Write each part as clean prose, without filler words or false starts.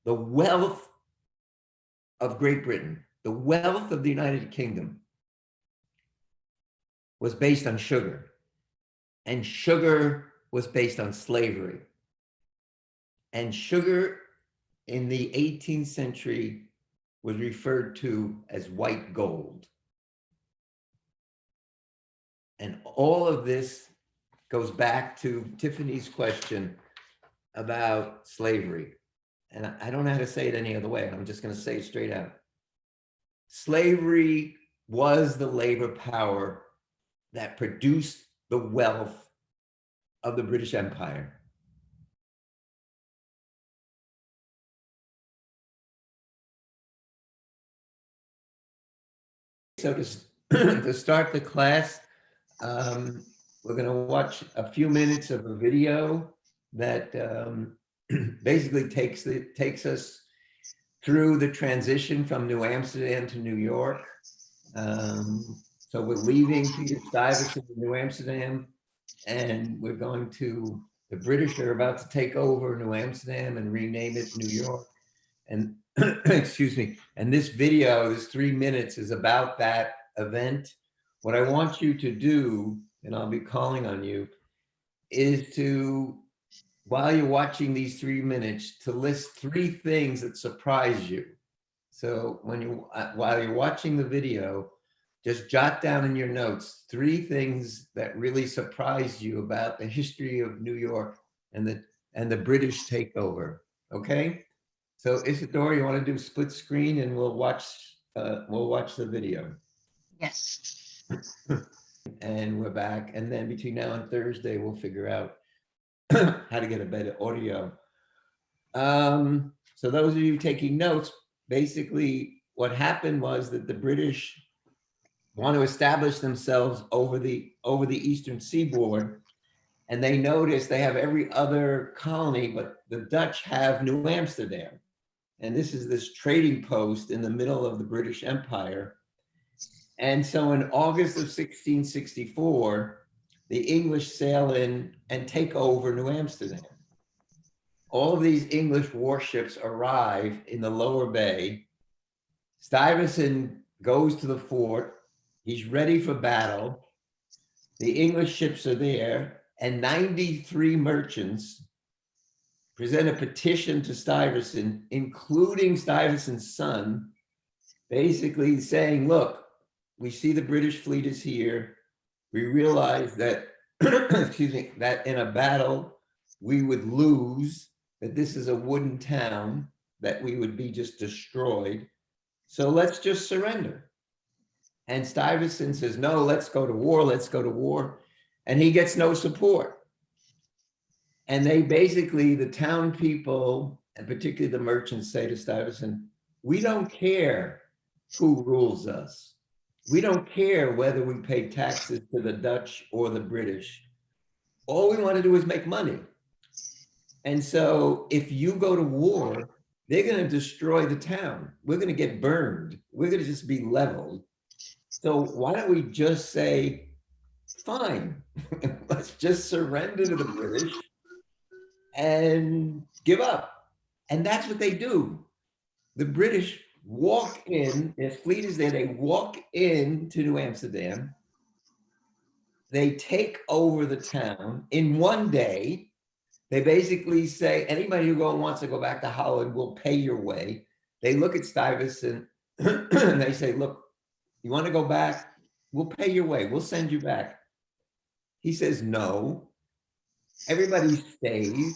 the wealth of Great Britain, the wealth of the United Kingdom was based on sugar, and sugar was based on slavery. And sugar in the 18th century was referred to as white gold. And all of this goes back to Tiffany's question about slavery. And I don't know how to say it any other way. I'm just going to say it straight out. Slavery was the labor power that produced the wealth of the British Empire. So to start the class, we're going to watch a few minutes of a video that basically takes us through the transition from New Amsterdam to New York. So we're leaving Peter Stuyvesant in New Amsterdam, and we're going to, the British are about to take over New Amsterdam and rename it New York. And excuse me, and this video, this 3 minutes, is about that event. What I want you to do, and I'll be calling on you, is to, while you're watching these 3 minutes, to list 3 things that surprise you. So while you're watching the video, just jot down in your notes 3 things that really surprised you about the history of New York and the British takeover. Okay? So Isadora, you want to do split screen and we'll watch the video. Yes. And we're back. And then between now and Thursday, we'll figure out how to get a better audio. So those of you taking notes, basically what happened was that the British want to establish themselves over the eastern seaboard, and they notice they have every other colony, but the Dutch have New Amsterdam. And this is this trading post in the middle of the British Empire. And so in August of 1664, the English sail in and take over New Amsterdam. All of these English warships arrive in the lower bay. Stuyvesant goes to the fort. He's ready for battle. The English ships are there, and 93 merchants present a petition to Stuyvesant, including Stuyvesant's son, basically saying, look, we see the British fleet is here. We realize that, excuse me, that in a battle we would lose, that this is a wooden town, that we would be just destroyed. So let's just surrender. And Stuyvesant says, no, let's go to war, let's go to war. And he gets no support. And they basically, the town people, and particularly the merchants, say to Stuyvesant, we don't care who rules us. We don't care whether we pay taxes to the Dutch or the British. All we want to do is make money. And so if you go to war, they're going to destroy the town. We're going to get burned. We're going to just be leveled. So why don't we just say, fine, let's just surrender to the British and give up. And that's what they do. The British walk in, their fleet is there, they walk into New Amsterdam. They take over the town in one day. They basically say, anybody who wants to go back to Holland will pay your way. They look at Stuyvesant and they say, look, you want to go back? We'll pay your way. We'll send you back. He says, no. Everybody stays.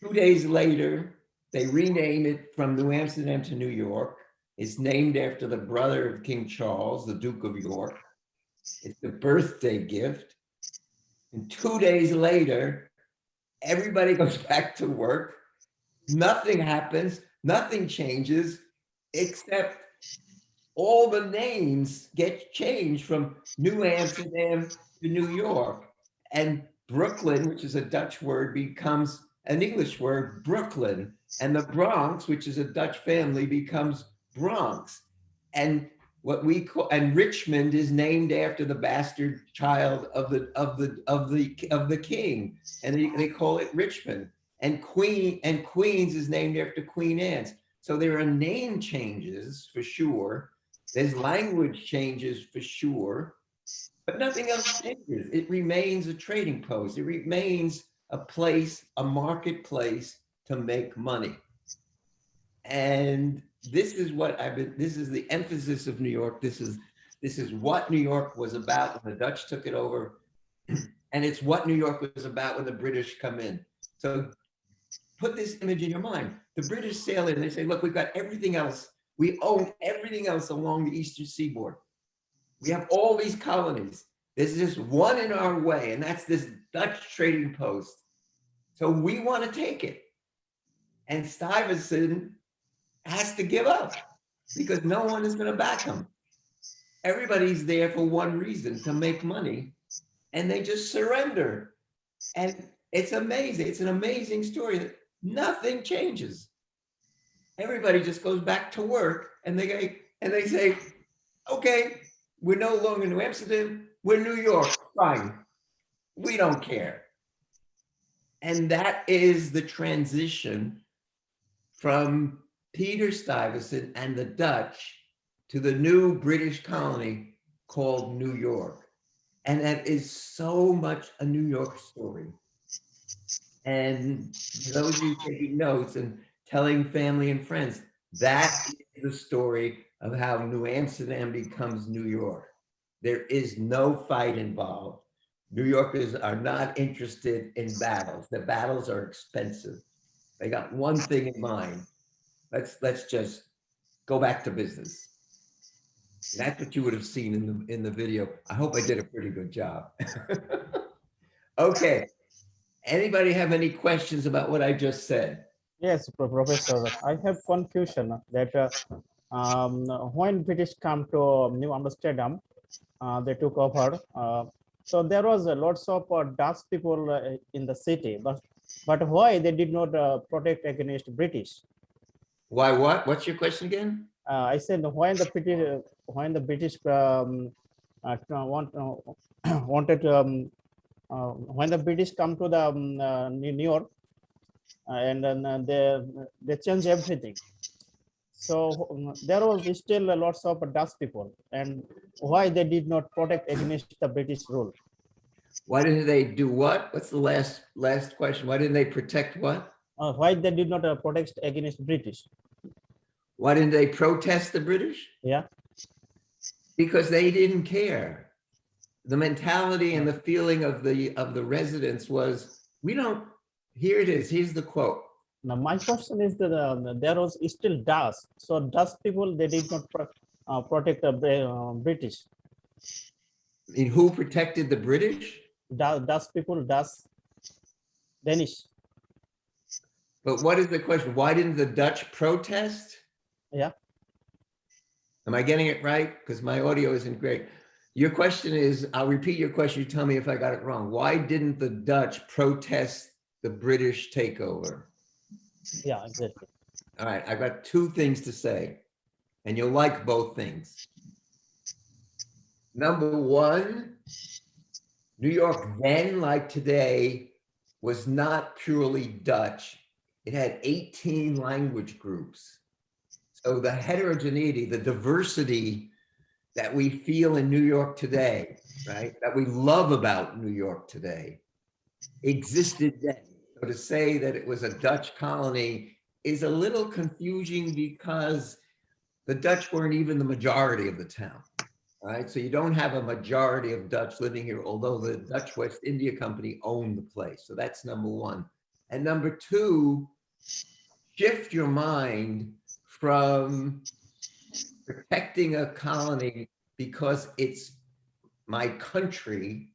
2 days later, they rename it from New Amsterdam to New York. It's named after the brother of King Charles, the Duke of York. It's the birthday gift. And 2 days later, everybody goes back to work. Nothing happens. Nothing changes, except all the names get changed from New Amsterdam to New York. And Brooklyn, which is a Dutch word, becomes an English word, Brooklyn. And the Bronx, which is a Dutch family, becomes Bronx. And what we call, and Richmond is named after the bastard child of the king, and they call it Richmond. And Queens is named after Queen Anne's. So there are name changes for sure. There's language changes for sure, but nothing else changes. It remains a trading post. It remains a place, a marketplace to make money. And this is what this is the emphasis of New York. This is what New York was about when the Dutch took it over. And it's what New York was about when the British come in. So put this image in your mind. The British sail in, they say, look, we've got everything else. We own everything else along the Eastern Seaboard. We have all these colonies. There's just one in our way, and that's this Dutch trading post. So we want to take it. And Stuyvesant has to give up because no one is going to back him. Everybody's there for one reason, to make money, and they just surrender. And it's amazing. It's an amazing story that nothing changes. Everybody just goes back to work, and they say, okay, we're no longer New Amsterdam, we're New York, fine. We don't care. And that is the transition from Peter Stuyvesant and the Dutch to the new British colony called New York. And that is so much a New York story. And those of you taking notes and telling family and friends, that is the story of how New Amsterdam becomes New York. There is no fight involved. New Yorkers are not interested in battles. The battles are expensive. They got one thing in mind. Let's just go back to business. That's what you would have seen in the video. I hope I did a pretty good job. Okay. Anybody have any questions about what I just said? Yes, Professor. I have confusion that when British come to New Amsterdam, they took over. So there was lots of Dutch people in the city, but why they did not protect against British? Why what? What's your question again? I said when the British wanted when the British come to the New York, and then they change everything. So there was still lots of Dutch people, and why they did not protect against the British rule? Why didn't they do what? What's the last question? Why didn't they protect what? Why they did not protect against British? Why didn't they protest the British? Yeah. Because they didn't care. The mentality and the feeling of the residents was, we don't. Here it is. Here's the quote. Now my question is that there was still Dutch. So Dutch people, they did not protect the British. And who protected the British? Dutch people, Danish. But what is the question? Why didn't the Dutch protest? Yeah. Am I getting it right? Because my audio isn't great. Your question is, I'll repeat your question. You tell me if I got it wrong. Why didn't the Dutch protest the British takeover? Yeah, exactly. All right, I've got two things to say, and you'll like both things. Number one, New York then, like today, was not purely Dutch. It had 18 language groups. So the heterogeneity, the diversity that we feel in New York today, right, that we love about New York today, existed then. So to say that it was a Dutch colony is a little confusing because the Dutch weren't even the majority of the town, right? So you don't have a majority of Dutch living here, although the Dutch West India Company owned the place. So that's number one. And number two, shift your mind from protecting a colony because it's my country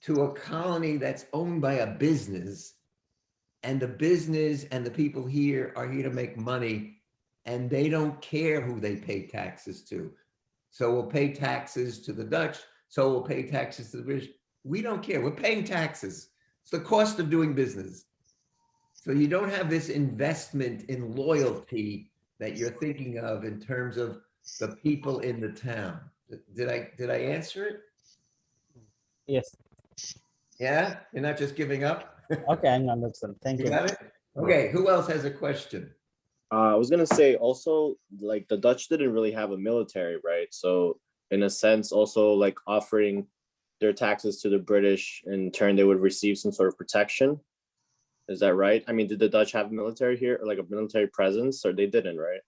to a colony that's owned by a business, and the business and the people here are here to make money, and they don't care who they pay taxes to. So we'll pay taxes to the Dutch, so we'll pay taxes to the British. We don't care, we're paying taxes. It's the cost of doing business. So you don't have this investment in loyalty that you're thinking of in terms of the people in the town. Did I answer it? Yes. Yeah, you're not just giving up? Okay, I understand. Thank You you. got it? Okay, who else has a question? I was gonna say also, like the Dutch didn't really have a military, right? So in a sense, also like offering their taxes to the British, in turn they would receive some sort of protection. Is that right? I mean, did the Dutch have military here, or like a military presence, or they didn't, right?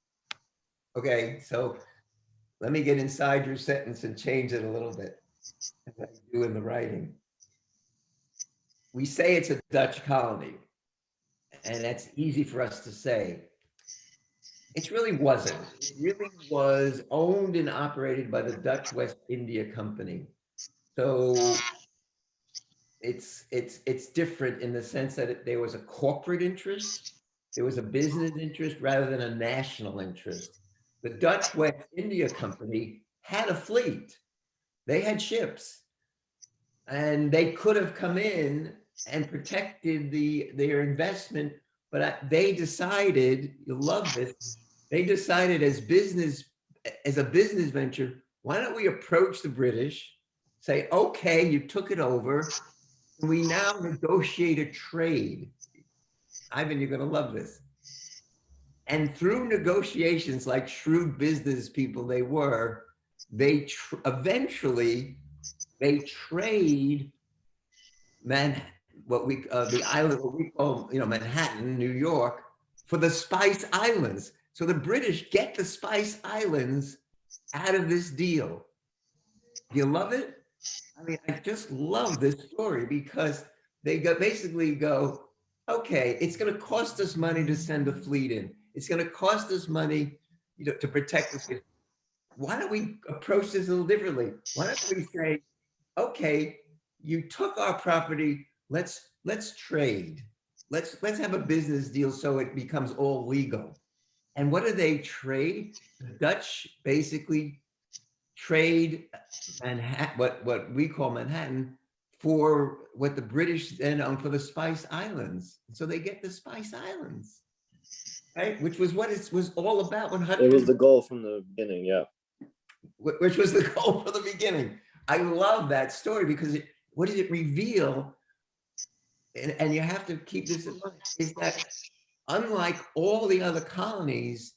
Okay, so let me get inside your sentence and change it a little bit, as I do in the writing. We say it's a Dutch colony, and that's easy for us to say. It really wasn't. It really was owned and operated by the Dutch West India Company. So it's different in the sense that there was a corporate interest, there was a business interest rather than a national interest. The Dutch West India Company had a fleet. They had ships, and they could have come in and protected their investment, but they decided, you'll love this, they decided as a business venture, why don't we approach the British, say, okay, you took it over, and we now negotiate a trade. Ivan, you're gonna love this. And through negotiations, like shrewd business people they were, they eventually they trade the island, what we call, Manhattan, New York, for the Spice Islands. So the British get the Spice Islands out of this deal. Do you love it? I mean, I just love this story because they basically go, okay, it's going to cost us money to send a fleet in. It's going to cost us money, to protect us. Why don't we approach this a little differently? Why don't we say, okay, you took our property, let's trade. Let's have a business deal so it becomes all legal. And what do they trade? The Dutch basically trade Manhattan, what we call Manhattan, for what the British then own for the Spice Islands. So they get the Spice Islands, right? Which was what it was all about when It was the goal from the beginning, yeah. which was the goal from the beginning. I love that story because what did it reveal? And you have to keep this in mind, is that unlike all the other colonies,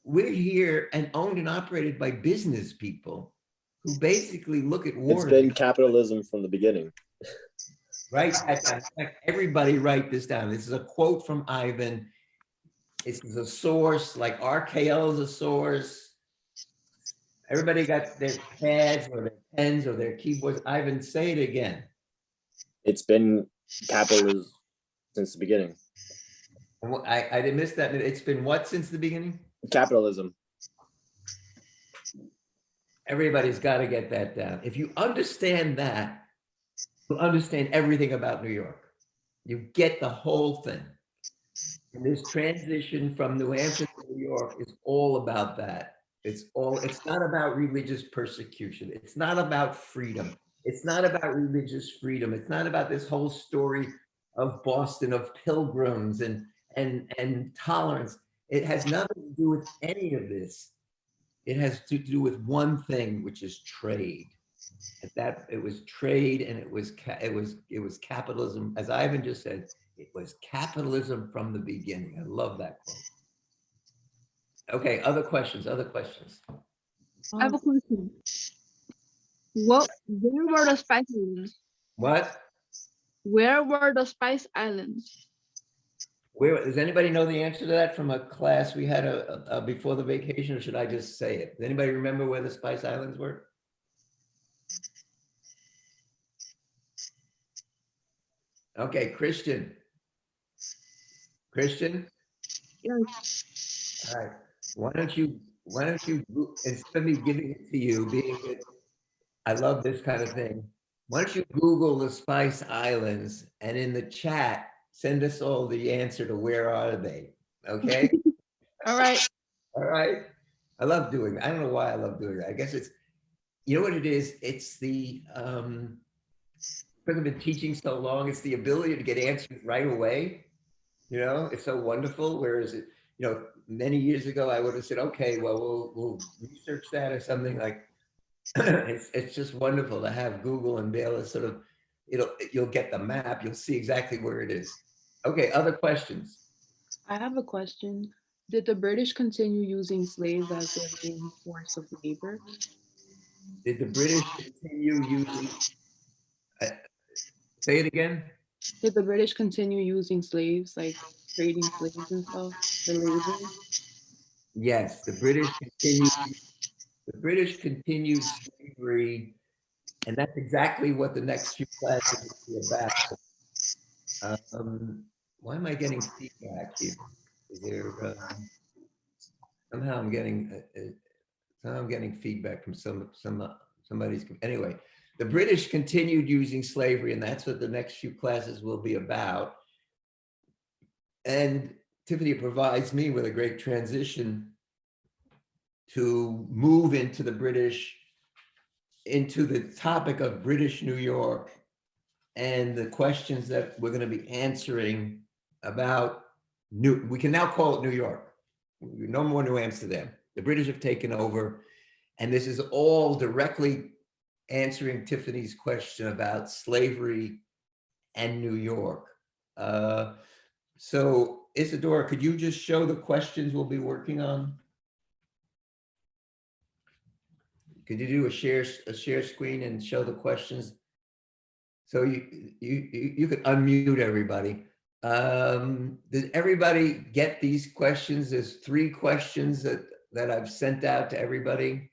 we're here and owned and operated by business people who basically look at It's war. been capitalism from the beginning. Write that down. In fact, everybody write this down. This is a quote from Ivan. It's a source, like RKL is a source. Everybody got their pads or their pens or their keyboards. Ivan, say it again. It's been capitalism since the beginning. And I didn't miss that. It's been what since the beginning? Capitalism. Everybody's got to get that down. If you understand that, you'll understand everything about New York. You get the whole thing. And this transition from New Hampshire to New York is all about that. It's not about religious persecution. It's not about freedom. It's not about religious freedom. It's not about this whole story of Boston, of pilgrims and tolerance. It has nothing to do with any of this. It has to do with one thing, which is trade. That it was trade, and it was capitalism. As Ivan just said, it was capitalism from the beginning. I love that quote. Okay, other questions, I have a question. Where were the Spice Islands? What? Where were the Spice Islands? Where, does anybody know the answer to that from a class we had before the vacation, or should I just say it? Does anybody remember where the Spice Islands were? Okay, Christian. Yes. All right. Why don't you, instead of me giving it to you, being that I love this kind of thing, why don't you Google the Spice Islands, and in the chat, send us all the answer to where are they, okay? All right. All right. I love doing that. I don't know why I love doing that. I guess it's, you know what it is? It's the, because I've been teaching so long, it's the ability to get answers right away. It's so wonderful. Whereas many years ago, I would have said, okay, well, we'll research that or something like, it's just wonderful to have Google and be able to sort of you'll get the map, you'll see exactly where it is. Okay, other questions? I have a question. Did the British continue using slaves as their main force of labor? Did the British continue using, uh, say it again? Did the British continue using slaves, like trading slaves and stuff for labor? Yes, the British continued slavery, and that's exactly what the next few classes will be about. Why am I getting feedback here? Is there, somehow I'm getting, somehow I'm getting feedback from somebody's, anyway. The British continued using slavery, and that's what the next few classes will be about. And Tiffany provides me with a great transition to move into the topic of British New York and the questions that we're going to be answering about we can now call it New York. No more New Amsterdam. The British have taken over, and this is all directly answering Tiffany's question about slavery and New York. So Isadora, could you just show the questions we'll be working on? Could you do a share screen and show the questions? So you could unmute everybody. Did everybody get these questions? There's 3 questions that I've sent out to everybody.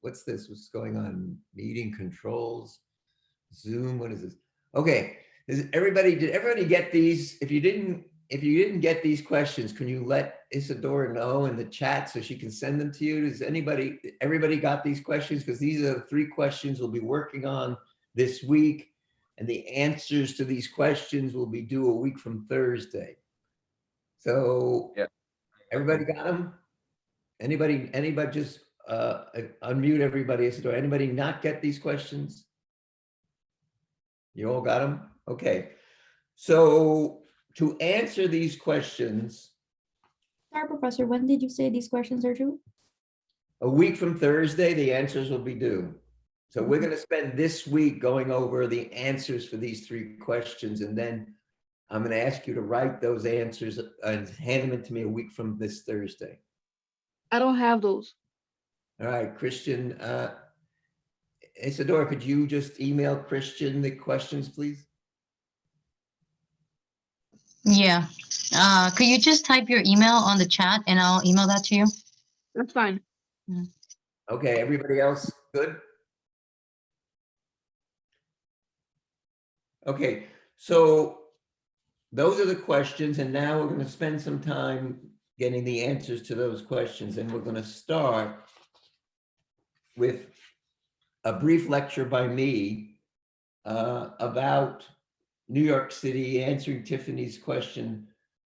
What's this? What's going on? Meeting controls, Zoom. What is this? Okay. Did everybody get these? If you didn't get these questions, can you let Isadora know in the chat so she can send them to you? Everybody got these questions? Because these are the 3 questions we'll be working on this week. And the answers to these questions will be due a week from Thursday. So yeah. Everybody got them? Anybody just unmute everybody. Isadora, anybody not get these questions? You all got them? Okay. So to answer these questions. Sorry, Professor, when did you say these questions are due? A week from Thursday, the answers will be due. So we're going to spend this week going over the answers for these 3 questions. And then I'm going to ask you to write those answers and hand them to me a week from this Thursday. I don't have those. All right, Christian. Isadora, could you just email Christian the questions, please? Yeah. Could you just type your email on the chat and I'll email that to you? That's fine. Okay, everybody else good? Okay, so those are the questions, and now we're going to spend some time getting the answers to those questions, and we're going to start with a brief lecture by me about New York City, answering Tiffany's question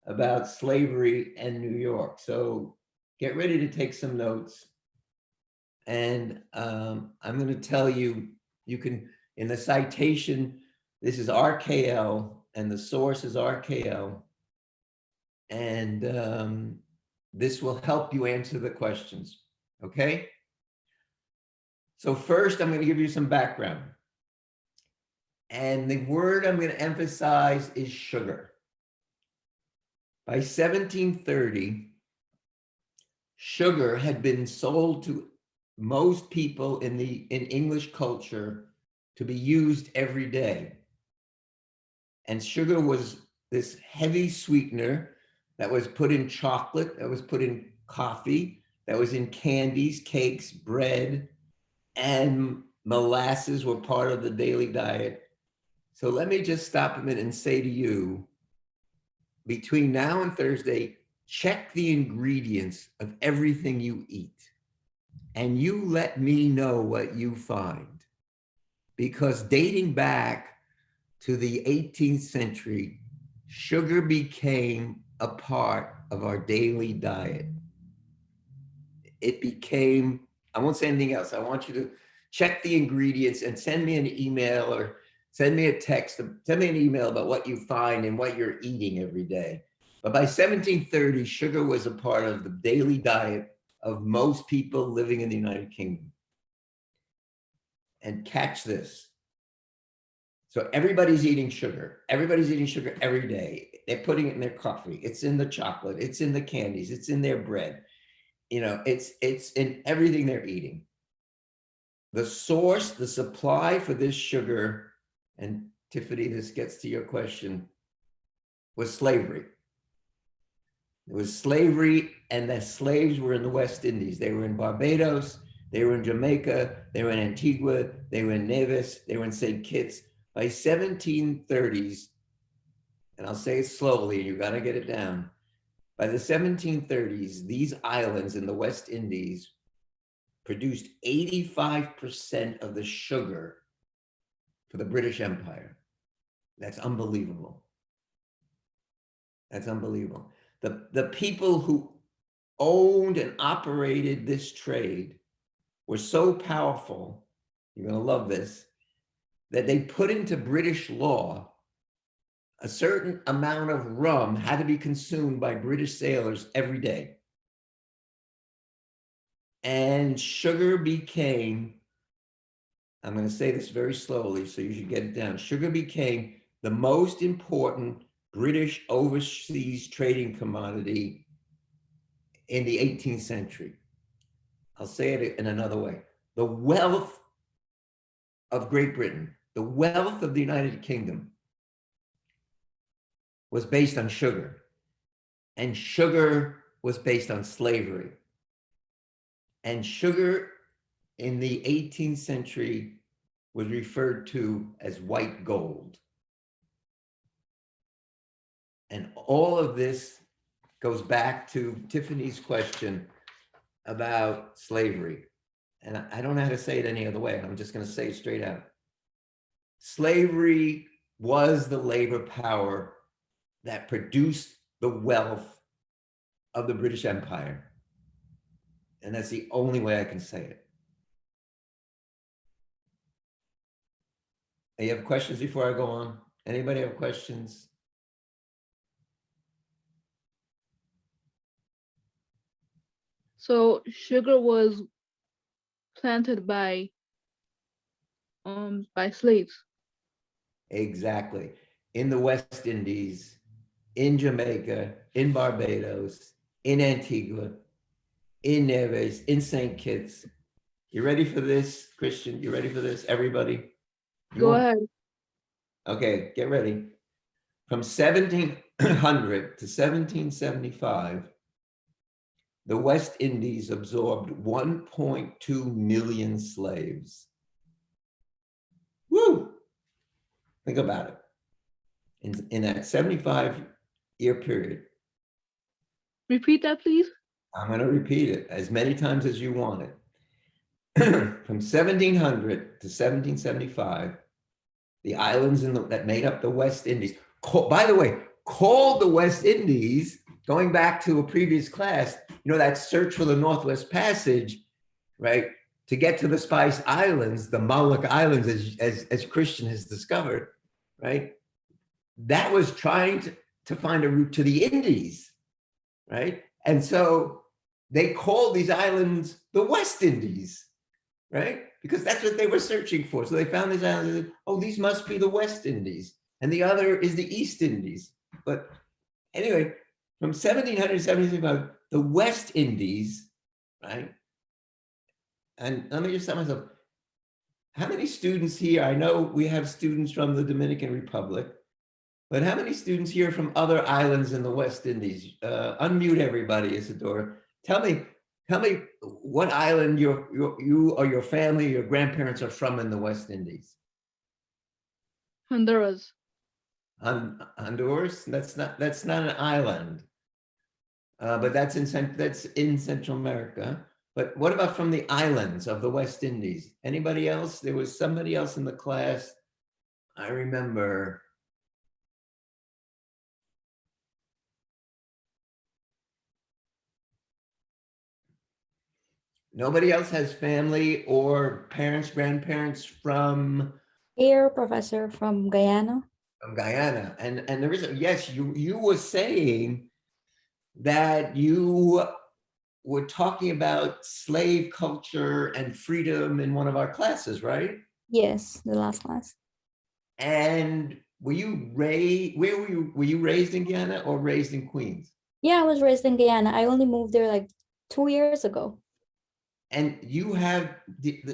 about slavery and New York. So get ready to take some notes. And I'm going to tell you, you can, in the citation, this is RKL and the source is RKL. And this will help you answer the questions, okay? So first, I'm going to give you some background. And the word I'm going to emphasize is sugar. By 1730, sugar had been sold to most people in English culture to be used every day. And sugar was this heavy sweetener that was put in chocolate, that was put in coffee, that was in candies, cakes, bread, and molasses were part of the daily diet. So let me just stop a minute and say to you, between now and Thursday, check the ingredients of everything you eat. And you let me know what you find. Because dating back to the 18th century, sugar became a part of our daily diet. It became, I won't say anything else. I want you to check the ingredients and send me an email or send me a text, send me an email about what you find and what you're eating every day. But by 1730, sugar was a part of the daily diet of most people living in the United Kingdom. And catch this. So everybody's eating sugar. Everybody's eating sugar every day. They're putting it in their coffee. It's in the chocolate. It's in the candies. It's in their bread. You know, it's in everything they're eating. The source, the supply for this sugar, and Tiffany, this gets to your question, was slavery. It was slavery, and the slaves were in the West Indies. They were in Barbados, they were in Jamaica, they were in Antigua, they were in Nevis, they were in St. Kitts. By 1730s, and I'll say it slowly, you gotta get it down. By the 1730s, these islands in the West Indies produced 85% of the sugar for the British Empire. That's unbelievable. That's unbelievable. The people who owned and operated this trade were so powerful, you're gonna love this, that they put into British law a certain amount of rum had to be consumed by British sailors every day. And sugar became, I'm going to say this very slowly, so you should get it down. Sugar became the most important British overseas trading commodity in the 18th century. I'll say it in another way. The wealth of Great Britain, the wealth of the United Kingdom was based on sugar, and sugar was based on slavery. And sugar in the 18th century was referred to as white gold. And all of this goes back to Tiffany's question about slavery. And I don't know how to say it any other way. I'm just going to say it straight out. Slavery was the labor power that produced the wealth of the British Empire. And that's the only way I can say it. You have questions before I go on? Anybody have questions? So sugar was planted by slaves. Exactly. In the West Indies, in Jamaica, in Barbados, in Antigua, in Nevis, in St. Kitts. You ready for this, Christian? You ready for this, everybody? Go ahead. Okay, get ready. From 1700 to 1775, the West Indies absorbed 1.2 million slaves. Woo! Think about it. In that 75-year period. Repeat that, please. I'm going to repeat it as many times as you want it. From 1700 to 1775, the islands that made up the West Indies, by the way, called the West Indies, going back to a previous class, you know, that search for the Northwest Passage, right? To get to the Spice Islands, the Molucca Islands, as Christian has discovered, right? That was trying to find a route to the Indies, right? And so they called these islands the West Indies, right? Because that's what they were searching for. So they found these islands and said, oh, these must be the West Indies. And the other is the East Indies. But anyway, from 1700 to 1775, the West Indies, right? And let me just tell myself, how many students here, I know we have students from the Dominican Republic, but how many students here from other islands in the West Indies? Unmute everybody, Isadora. Tell me what island you or your family, your grandparents are from in the West Indies. Honduras. Honduras? That's not an island, but that's in Central America. But what about from the islands of the West Indies? Anybody else? There was somebody else in the class. I remember. Nobody else has family or parents, grandparents from Here, professor from Guyana. From Guyana. And there is yes, you were saying that you were talking about slave culture and freedom in one of our classes, right? Yes, the last class. And were you raised, where were you raised in Guyana or raised in Queens? Yeah, I was raised in Guyana. I only moved there like 2 years ago. And you have,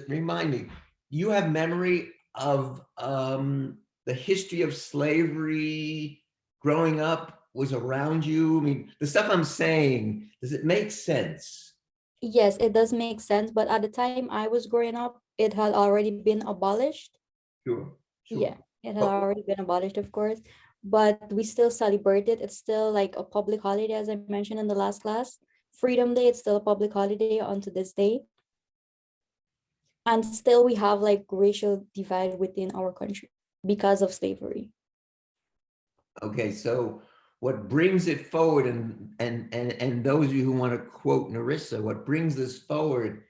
remind me, you have memory of the history of slavery growing up was around you? I mean, the stuff I'm saying, does it make sense? Yes, it does make sense, but at the time I was growing up, it had already been abolished. Sure, Yeah, sure. it had But- already been abolished, of course, but we still celebrate it. It's still like a public holiday, as I mentioned in the last class. Freedom Day, it's still a public holiday onto this day. And still we have like racial divide within our country because of slavery. Okay, so what brings it forward, and those of you who want to quote Narissa, what brings this forward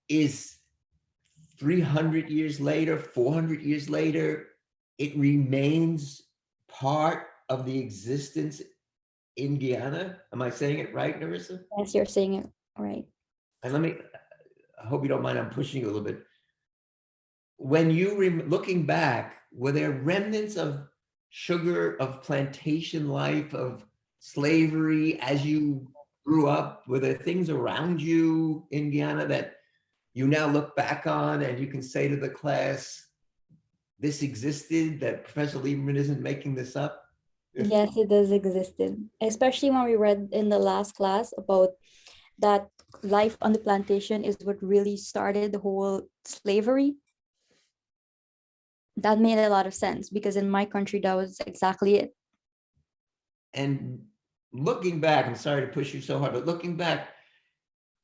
is 300 years later, 400 years later, it remains part of the existence in Guyana. Am I saying it right, Narissa? Yes, you're saying it right. And let me, I hope you don't mind, I'm pushing you a little bit. When you, looking back, were there remnants of sugar, of plantation life, of slavery as you grew up? Were there things around you in Guyana that you now look back on and you can say to the class, this existed, that Professor Lieberman isn't making this up? Yes, it does exist, especially when we read in the last class about that life on the plantation is what really started the whole slavery. That made a lot of sense because in my country, that was exactly it. And looking back, I'm sorry to push you so hard, but looking back,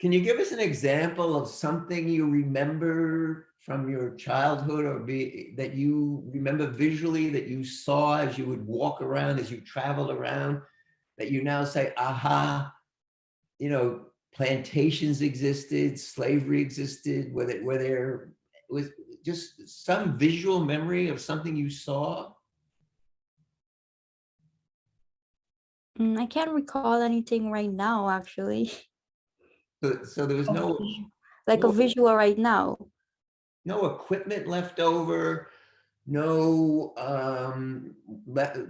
can you give us an example of something you remember from your childhood or that you remember visually that you saw as you would walk around, as you traveled around, that you now say, aha, you know, plantations existed, slavery existed, where there was just some visual memory of something you saw? I can't recall anything right now, actually. So there was no Like a visual right now. no equipment left over, no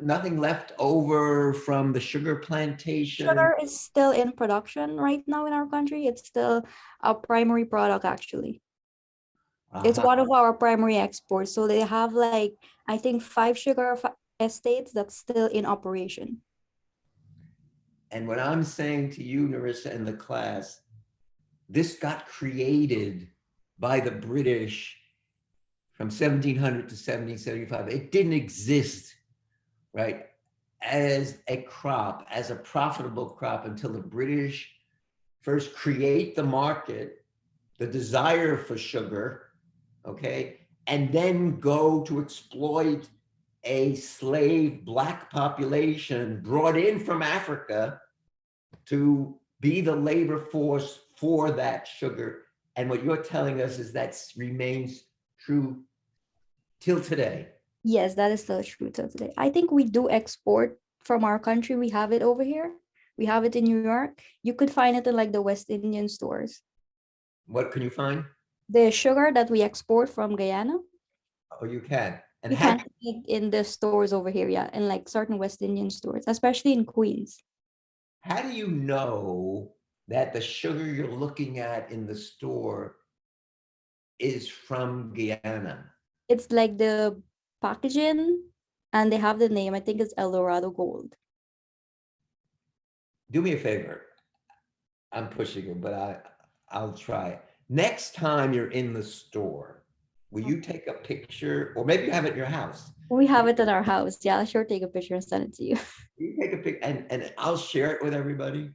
nothing left over from the sugar plantation. Sugar is still in production right now in our country. It's still a primary product, actually. It's Aha. one of our primary exports. So they have like, I think 5 sugar estates that's still in operation. And what I'm saying to you, Narissa, and the class, this got created by the British from 1700 to 1775. It didn't exist, right, as a crop, as a profitable crop until the British first create the market, the desire for sugar, okay, and then go to exploit a slave Black population brought in from Africa to be the labor force for that sugar. And what you're telling us is that remains true till today. Yes, that is still true till today. I think we do export from our country. We have it over here. We have it in New York. You could find it in like the West Indian stores. What can you find? The sugar that we export from Guyana, Oh, you can. And you can find it in the stores over here, yeah, in like certain West Indian stores, especially in Queens. how do you know that the sugar you're looking at in the store is from Guyana? It's like the packaging and they have the name. I think it's El Dorado Gold. Do me a favor. I'm pushing it, but I'll try. Next time you're in the store, will you take a picture, or maybe you have it in your house? We have it at our house. Yeah, I'll sure take a picture and send it to you. You take a pic and I'll share it with everybody,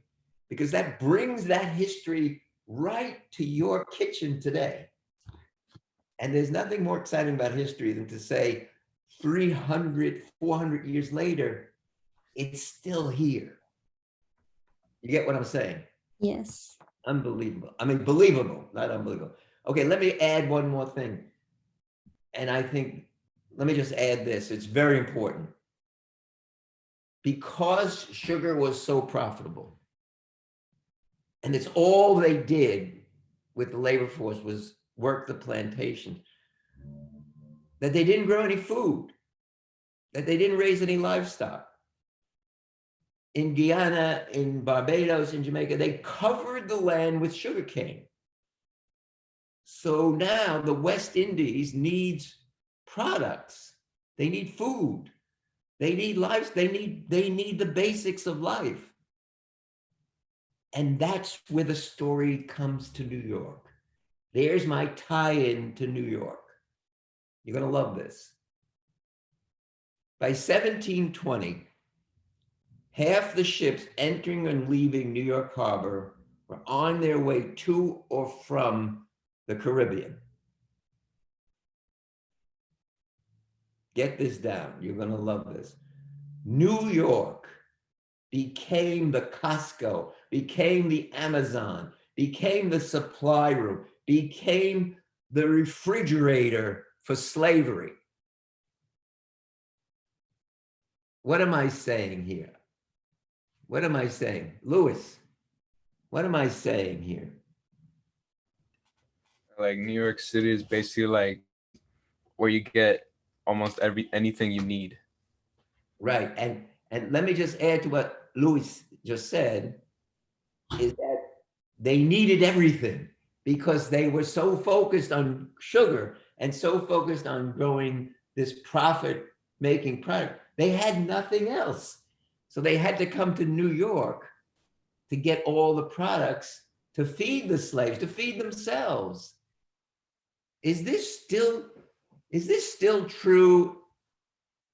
because that brings that history right to your kitchen today. And there's nothing more exciting about history than to say 300, 400 years later, it's still here. You get what I'm saying? Yes. Unbelievable. I mean, believable, not unbelievable. Okay, let me add one more thing. And I think, let me just add this. It's very important. Because sugar was so profitable, and it's all they did with the labor force was work the plantation, that they didn't grow any food, that they didn't raise any livestock. In Guyana, in Barbados, in Jamaica, they covered the land with sugarcane. So now the West Indies needs products. They need food. They need lives. They need the basics of life. And that's where the story comes to New York. There's my tie-in to New York. You're going to love this. By 1720, half the ships entering and leaving New York Harbor were on their way to or from the Caribbean. Get this down. You're going to love this. New York became the Costco, became the Amazon, became the supply room, became the refrigerator for slavery. What am I saying here? What am I saying? Louis, what am I saying here? Like New York City is basically like where you get almost anything you need. Right, and let me just add to what Louis just said, is that they needed everything because they were so focused on sugar and so focused on growing this profit-making product. They had nothing else. So they had to come to New York to get all the products to feed the slaves, to feed themselves. Is this still true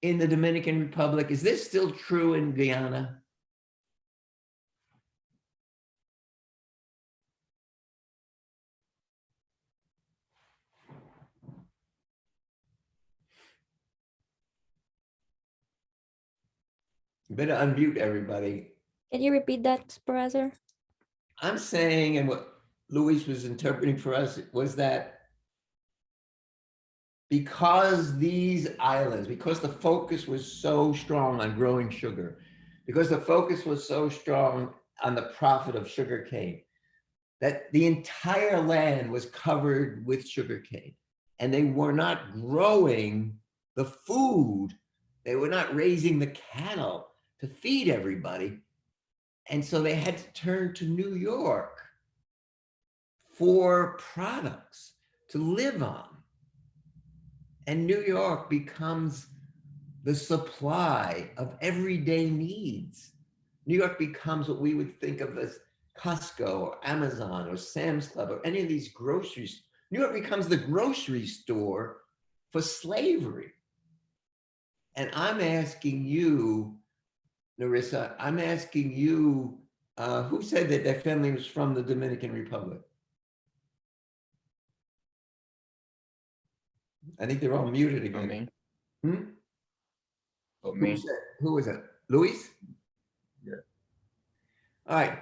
in the Dominican Republic? Is this still true in Guyana? You better unmute everybody. Can you repeat that, Professor? I'm saying, and what Luis was interpreting for us was that because these islands, because the focus was so strong on growing sugar, because the focus was so strong on the profit of sugarcane, that the entire land was covered with sugarcane, and they were not growing the food, they were not raising the cattle to feed everybody. And so they had to turn to New York for products to live on. And New York becomes the supply of everyday needs. New York becomes what we would think of as Costco or Amazon or Sam's Club or any of these groceries. New York becomes the grocery store for slavery. And I'm asking you, Narissa, I'm asking you, who said that their family was from the Dominican Republic? I think they're all muted Not again. me. Hmm? But me. Who was it? Luis? Yeah. All right.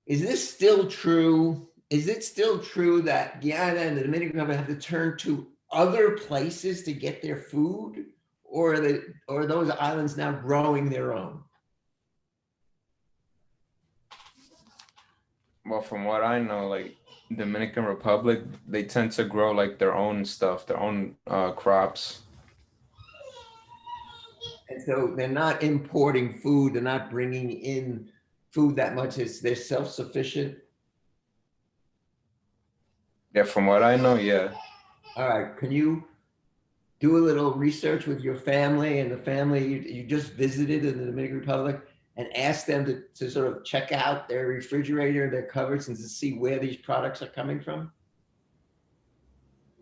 Is this still true? Is it still true that Guyana and the Dominican Republic have to turn to other places to get their food? Or are those islands now growing their own? Well, from what I know, like Dominican Republic, they tend to grow like their own stuff, their own crops. And so they're not importing food, they're not bringing in food that much, they're self-sufficient. Yeah, from what I know, yeah. All right, can you do a little research with your family and the family you just visited in the Dominican Republic and ask them to sort of check out their refrigerator, their cupboards, and to see where these products are coming from?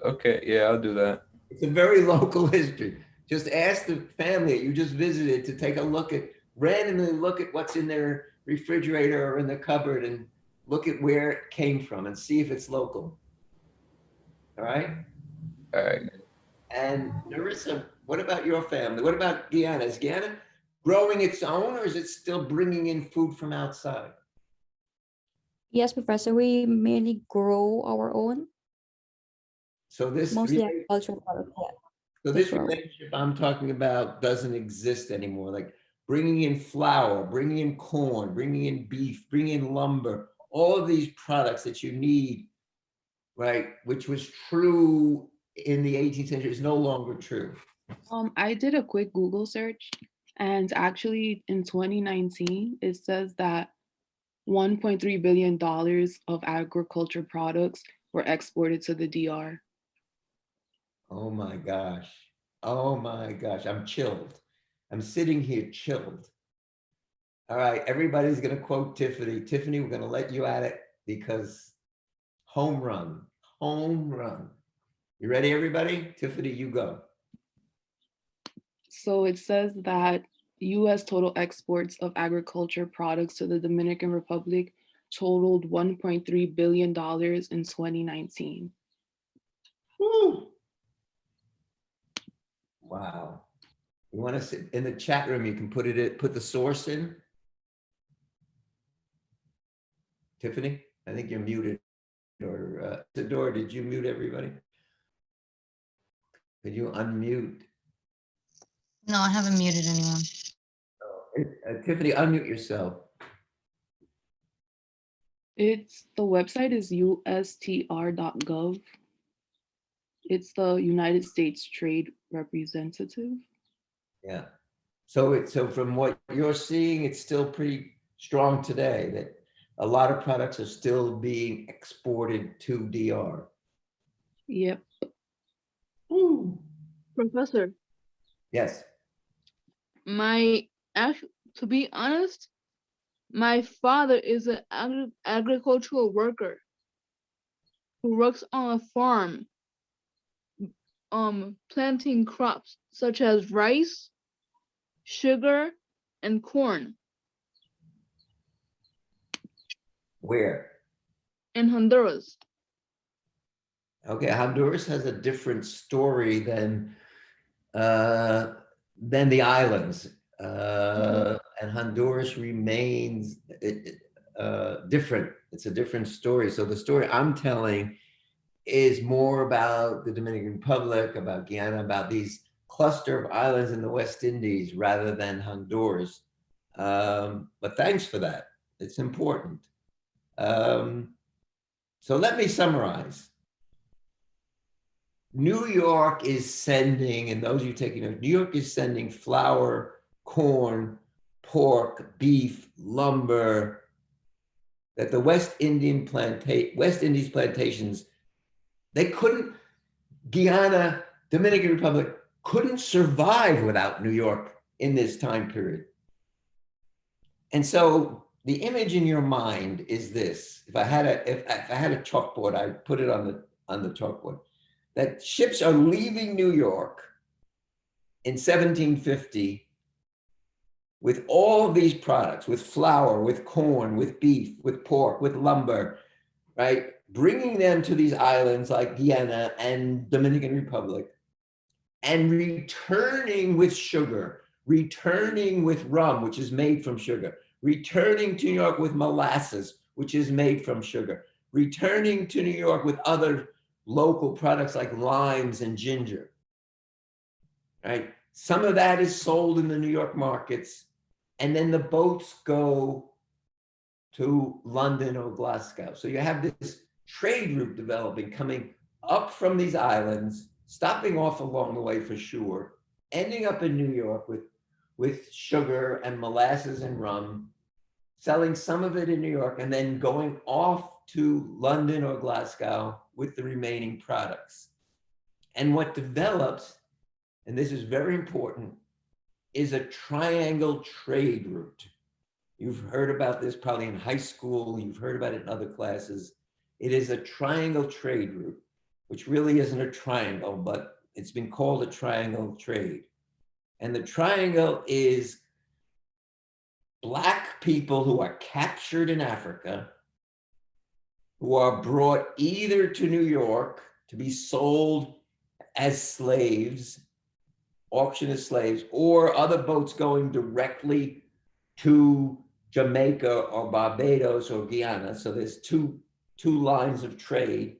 Okay, yeah, I'll do that. It's a very local history. Just ask the family that you just visited to take a look at, randomly look at what's in their refrigerator or in the cupboard and look at where it came from and see if it's local. All right? All right. And Narissa, what about your family? What about Guyana? Is Guyana growing its own, or is it still bringing in food from outside? Yes, Professor, we mainly grow our own, So this mostly agricultural products. Yeah. So They this grow. relationship I'm talking about doesn't exist anymore. Like bringing in flour, bringing in corn, bringing in beef, bringing in lumber, all of these products that you need, right? Which was true in the 18th century is no longer true. I did a quick Google search, and actually in 2019, it says that $1.3 billion of agriculture products were exported to the DR. Oh my gosh. Oh my gosh. I'm chilled. I'm sitting here chilled. All right. Everybody's going to quote Tiffany. Tiffany, we're going to let you at it because home run, home run. You ready, everybody? Tiffany, you go. So it says that US total exports of agriculture products to the Dominican Republic totaled $1.3 billion in 2019. Woo. Wow. You want to sit in the chat room, you can put put the source in. Tiffany, I think you're muted. Or Sador, did you mute everybody? Could you unmute? No, I haven't muted anyone. Tiffany, unmute yourself. The website is ustr.gov. It's the United States Trade Representative. Yeah. So from what you're seeing, it's still pretty strong today that a lot of products are still being exported to DR. Yep. Ooh. Professor, Yes. to be honest, my father is an agricultural worker who works on a farm, planting crops such as rice, sugar, and corn Where? in Honduras. Okay, Honduras has a different story than the islands, and Honduras remains different. It's a different story. So the story I'm telling is more about the Dominican Republic, about Guyana, about these cluster of islands in the West Indies rather than Honduras. But thanks for that. It's important. So let me summarize. New York is sending, and those of you taking notes, New York is sending flour, corn, pork, beef, lumber, that the West Indies plantations, they couldn't, Guyana, Dominican Republic couldn't survive without New York in this time period. And so the image in your mind is this. If I had a chalkboard, I'd put it on the chalkboard. That ships are leaving New York in 1750 with all of these products, with flour, with corn, with beef, with pork, with lumber, right? Bringing them to these islands like Guyana and Dominican Republic, and returning with sugar, returning with rum, which is made from sugar, returning to New York with molasses, which is made from sugar, returning to New York with other local products like limes and ginger, right? Some of that is sold in the New York markets, and then the boats go to London or Glasgow. So you have this trade route developing, coming up from these islands, stopping off along the way for sure, ending up in New York with sugar and molasses and rum, selling some of it in New York, and then going off to London or Glasgow with the remaining products. And what develops, and this is very important, is a triangle trade route. You've heard about this probably in high school, you've heard about it in other classes. It is a triangle trade route, which really isn't a triangle, but it's been called a triangle trade. And the triangle is Black people who are captured in Africa, who are brought either to New York to be sold as slaves, auctioned as slaves, or other boats going directly to Jamaica or Barbados or Guyana. So there's two lines of trade.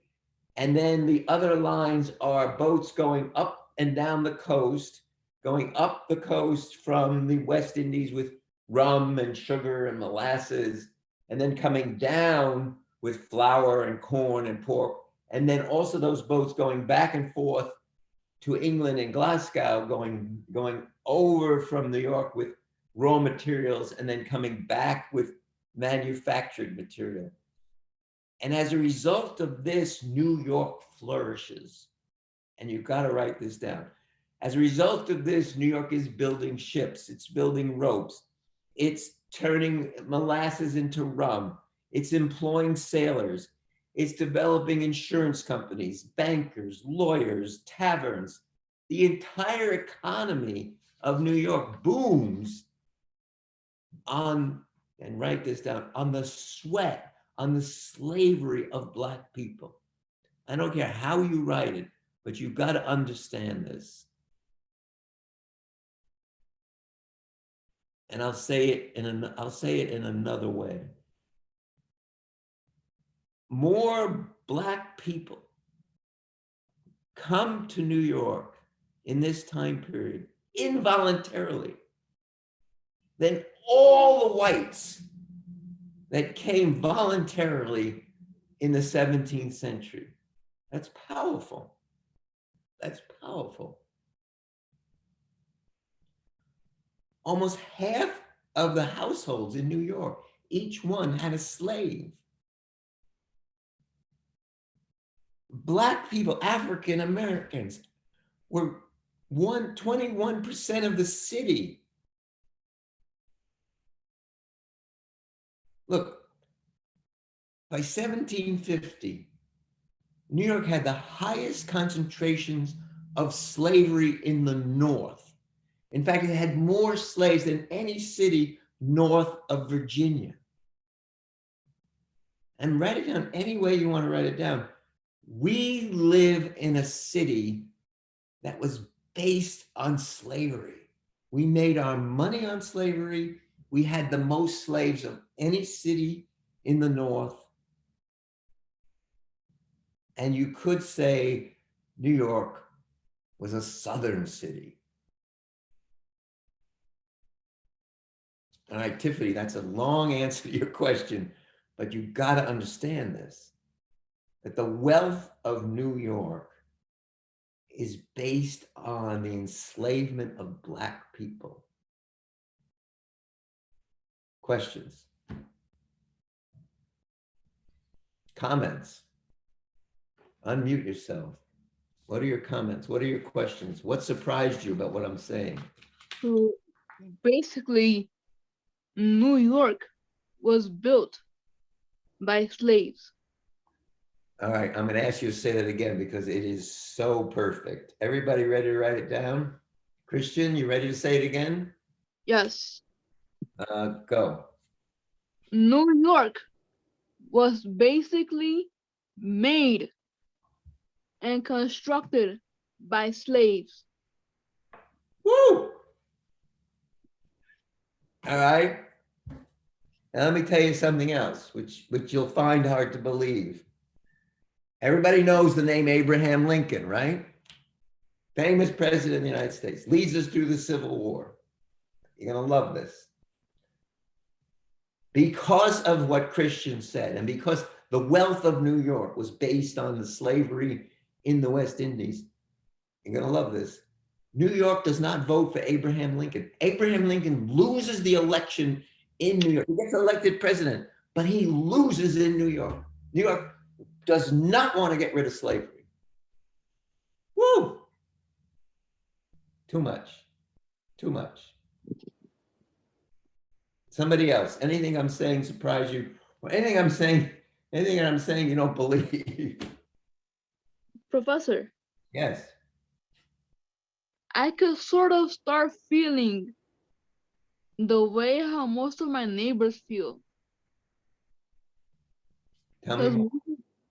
And then the other lines are boats going up and down the coast, going up the coast from the West Indies with rum and sugar and molasses, and then coming down with flour and corn and pork, And then also those boats going back and forth to England and Glasgow, going over from New York with raw materials and then coming back with manufactured material. And as a result of this, New York flourishes. And you've got to write this down. As a result of this, New York is building ships, it's building ropes, it's turning molasses into rum, it's employing sailors, it's developing insurance companies, bankers, lawyers, taverns. The entire economy of New York booms on, and write this down, on the sweat, on the slavery of Black people. I don't care how you write it, but you've got to understand this. And I'll say it in another way. More Black people come to New York in this time period involuntarily than all the whites that came voluntarily in the 17th century. That's powerful. That's powerful. Almost half of the households in New York, each one had a slave. Black people, African Americans, were 21% of the city. Look, by 1750, New York had the highest concentrations of slavery in the North. In fact, it had more slaves than any city north of Virginia. And write it down any way you want to write it down. We live in a city that was based on slavery. We made our money on slavery. We had the most slaves of any city in the North. And you could say New York was a Southern city. All right, Tiffany, that's a long answer to your question, but you've got to understand this, that the wealth of New York is based on the enslavement of Black people. Questions? Comments? Unmute yourself. What are your comments? What are your questions? What surprised you about what I'm saying? So basically, New York was built by slaves. All right, I'm going to ask you to say that again because it is so perfect. Everybody ready to write it down? Christian, you ready to say it again? Yes, Go. New York was basically made and constructed by slaves. Woo! All right. Now let me tell you something else, which you'll find hard to believe. Everybody knows the name Abraham Lincoln, right? Famous president of the United States, leads us through the Civil War. You're gonna love this. Because of what Christian said, and because the wealth of New York was based on the slavery in the West Indies, you're gonna love this. New York does not vote for Abraham Lincoln. Abraham Lincoln loses the election in New York. He gets elected president, but he loses in New York. New York does not want to get rid of slavery. Woo! Too much. Too much. Somebody else, anything I'm saying surprise you, or anything I'm saying you don't believe? Professor, Yes. I could sort of start feeling the way how most of my neighbors feel. Tell me more.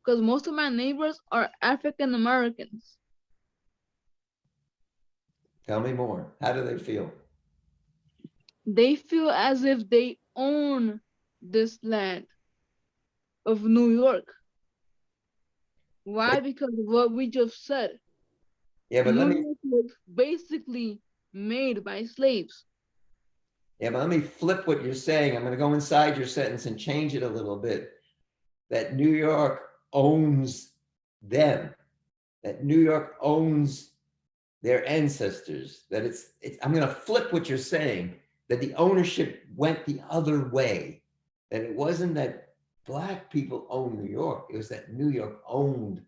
Because most of my neighbors are African Americans. Tell me more. How do they feel? They feel as if they own this land of New York. Why? Because of what we just said. Yeah, but New York was basically made by slaves. let me flip what you're saying. I'm going to go inside your sentence and change it a little bit. That New York owns them, that New York owns their ancestors, that it's I'm going to flip what you're saying, that the ownership went the other way, that it wasn't that Black people owned New York, it was that New York owned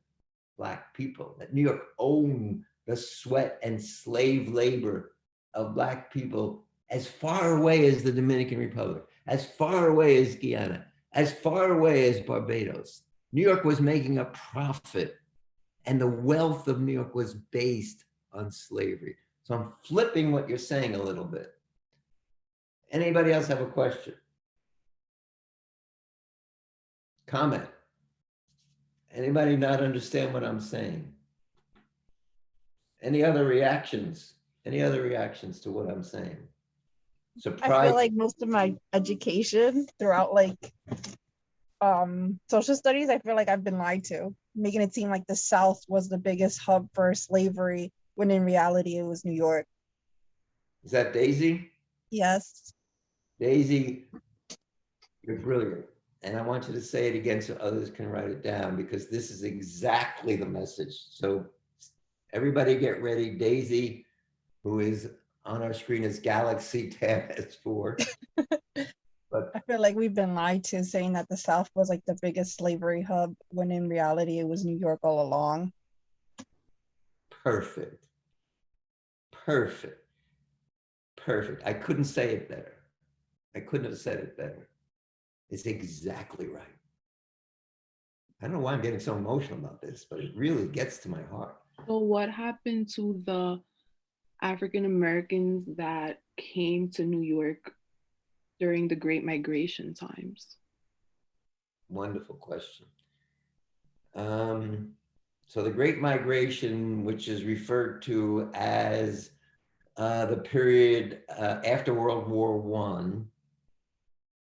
Black people, that New York owned the sweat and slave labor of Black people as far away as the Dominican Republic, as far away as Guyana, as far away as Barbados. New York was making a profit, and the wealth of New York was based on slavery. So I'm flipping what you're saying a little bit. Anybody else have a question? Comment? Anybody not understand what I'm saying? Any other reactions? Any other reactions to what I'm saying? I Surprise. feel like most of my education throughout social studies, I feel like I've been lied to, making it seem like the South was the biggest hub for slavery, when in reality it was New York. Is that Daisy? Yes. Daisy, you're brilliant. And I want you to say it again so others can write it down, because this is exactly the message. So everybody get ready. Daisy, who is on our screen, is Galaxy Tab S4. But I feel like we've been lied to, saying that the South was like the biggest slavery hub, when in reality it was New York all along. perfect. Perfect. Perfect. I couldn't say it better. I couldn't have said it better. It's exactly right. I don't know why I'm getting so emotional about this, but it really gets to my heart. So what happened to the African Americans that came to New York during the Great Migration times? Wonderful question. So the Great Migration, which is referred to as the period after World War I,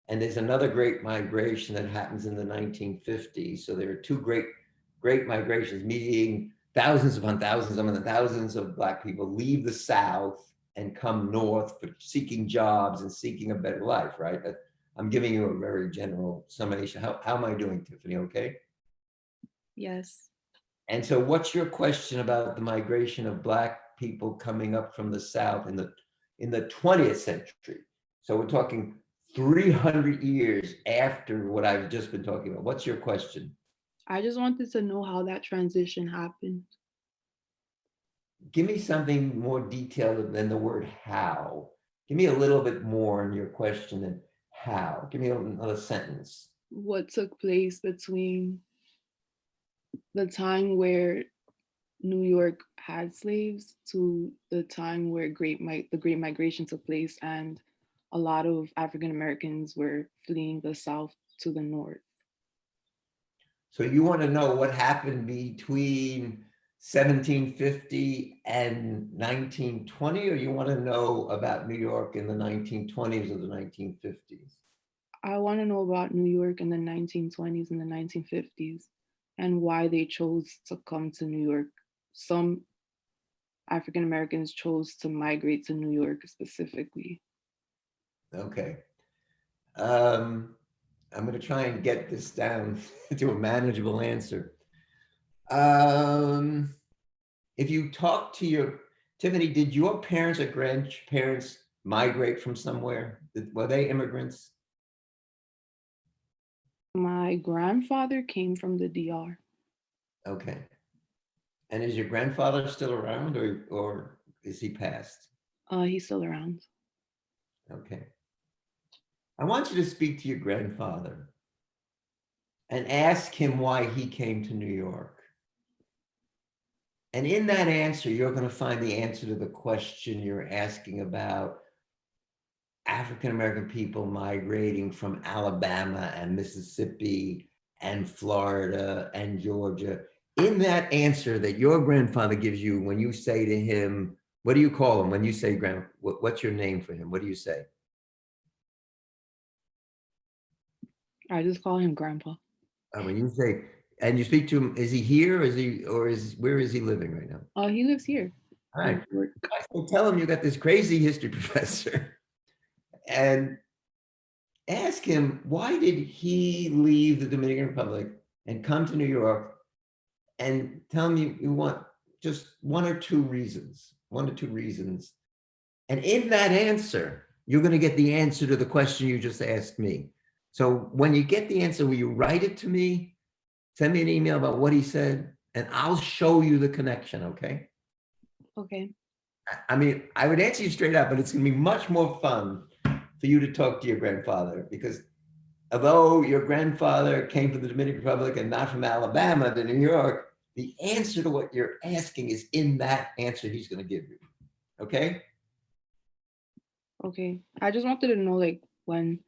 and there's another Great Migration that happens in the 1950s. So there are two great migrations, meaning thousands upon thousands of Black people leave the South and come north for seeking jobs and seeking a better life, right? I'm giving you a very general summation. How am I doing, Tiffany? Okay. Yes. And so what's your question about the migration of Black people coming up from the South in the 20th century? So we're talking 300 years after what I've just been talking about. What's your question? I just wanted to know how that transition happened. Give me something more detailed than the word how. Give me a little bit more in your question than how. Give me another sentence. What took place between the time where New York had slaves to the time where the Great Migration took place, and a lot of African Americans were fleeing the South to the North. So you want to know what happened between 1750 and 1920, or you want to know about New York in the 1920s or the 1950s? I want to know about New York in the 1920s and the 1950s, and why they chose to come to New York. Some African Americans chose to migrate to New York specifically. Okay. I'm going to try and get this down to a manageable answer. If you talk to Tiffany, did your parents or grandparents migrate from somewhere? Were they immigrants? My grandfather came from the DR. Okay. And is your grandfather still around, or is he passed? He's still around. Okay. I want you to speak to your grandfather and ask him why he came to New York. And in that answer, you're going to find the answer to the question you're asking about African-American people migrating from Alabama and Mississippi and Florida and Georgia. In that answer that your grandfather gives you when you say to him, what do you call him when you say, what's your name for him? What do you say? I just call him Grandpa. When you say, and you speak to him, is he here, where is he living right now? He lives here. All right. So tell him you got this crazy history professor and ask him, why did he leave the Dominican Republic and come to New York and tell me you want just one or two reasons. And in that answer, you're going to get the answer to the question you just asked me. So when you get the answer, will you write it to me? Send me an email about what he said, and I'll show you the connection, okay? Okay. I mean, I would answer you straight up, but it's going to be much more fun for you to talk to your grandfather, because although your grandfather came from the Dominican Republic and not from Alabama to New York, the answer to what you're asking is in that answer he's going to give you, okay? Okay. I just wanted to know like when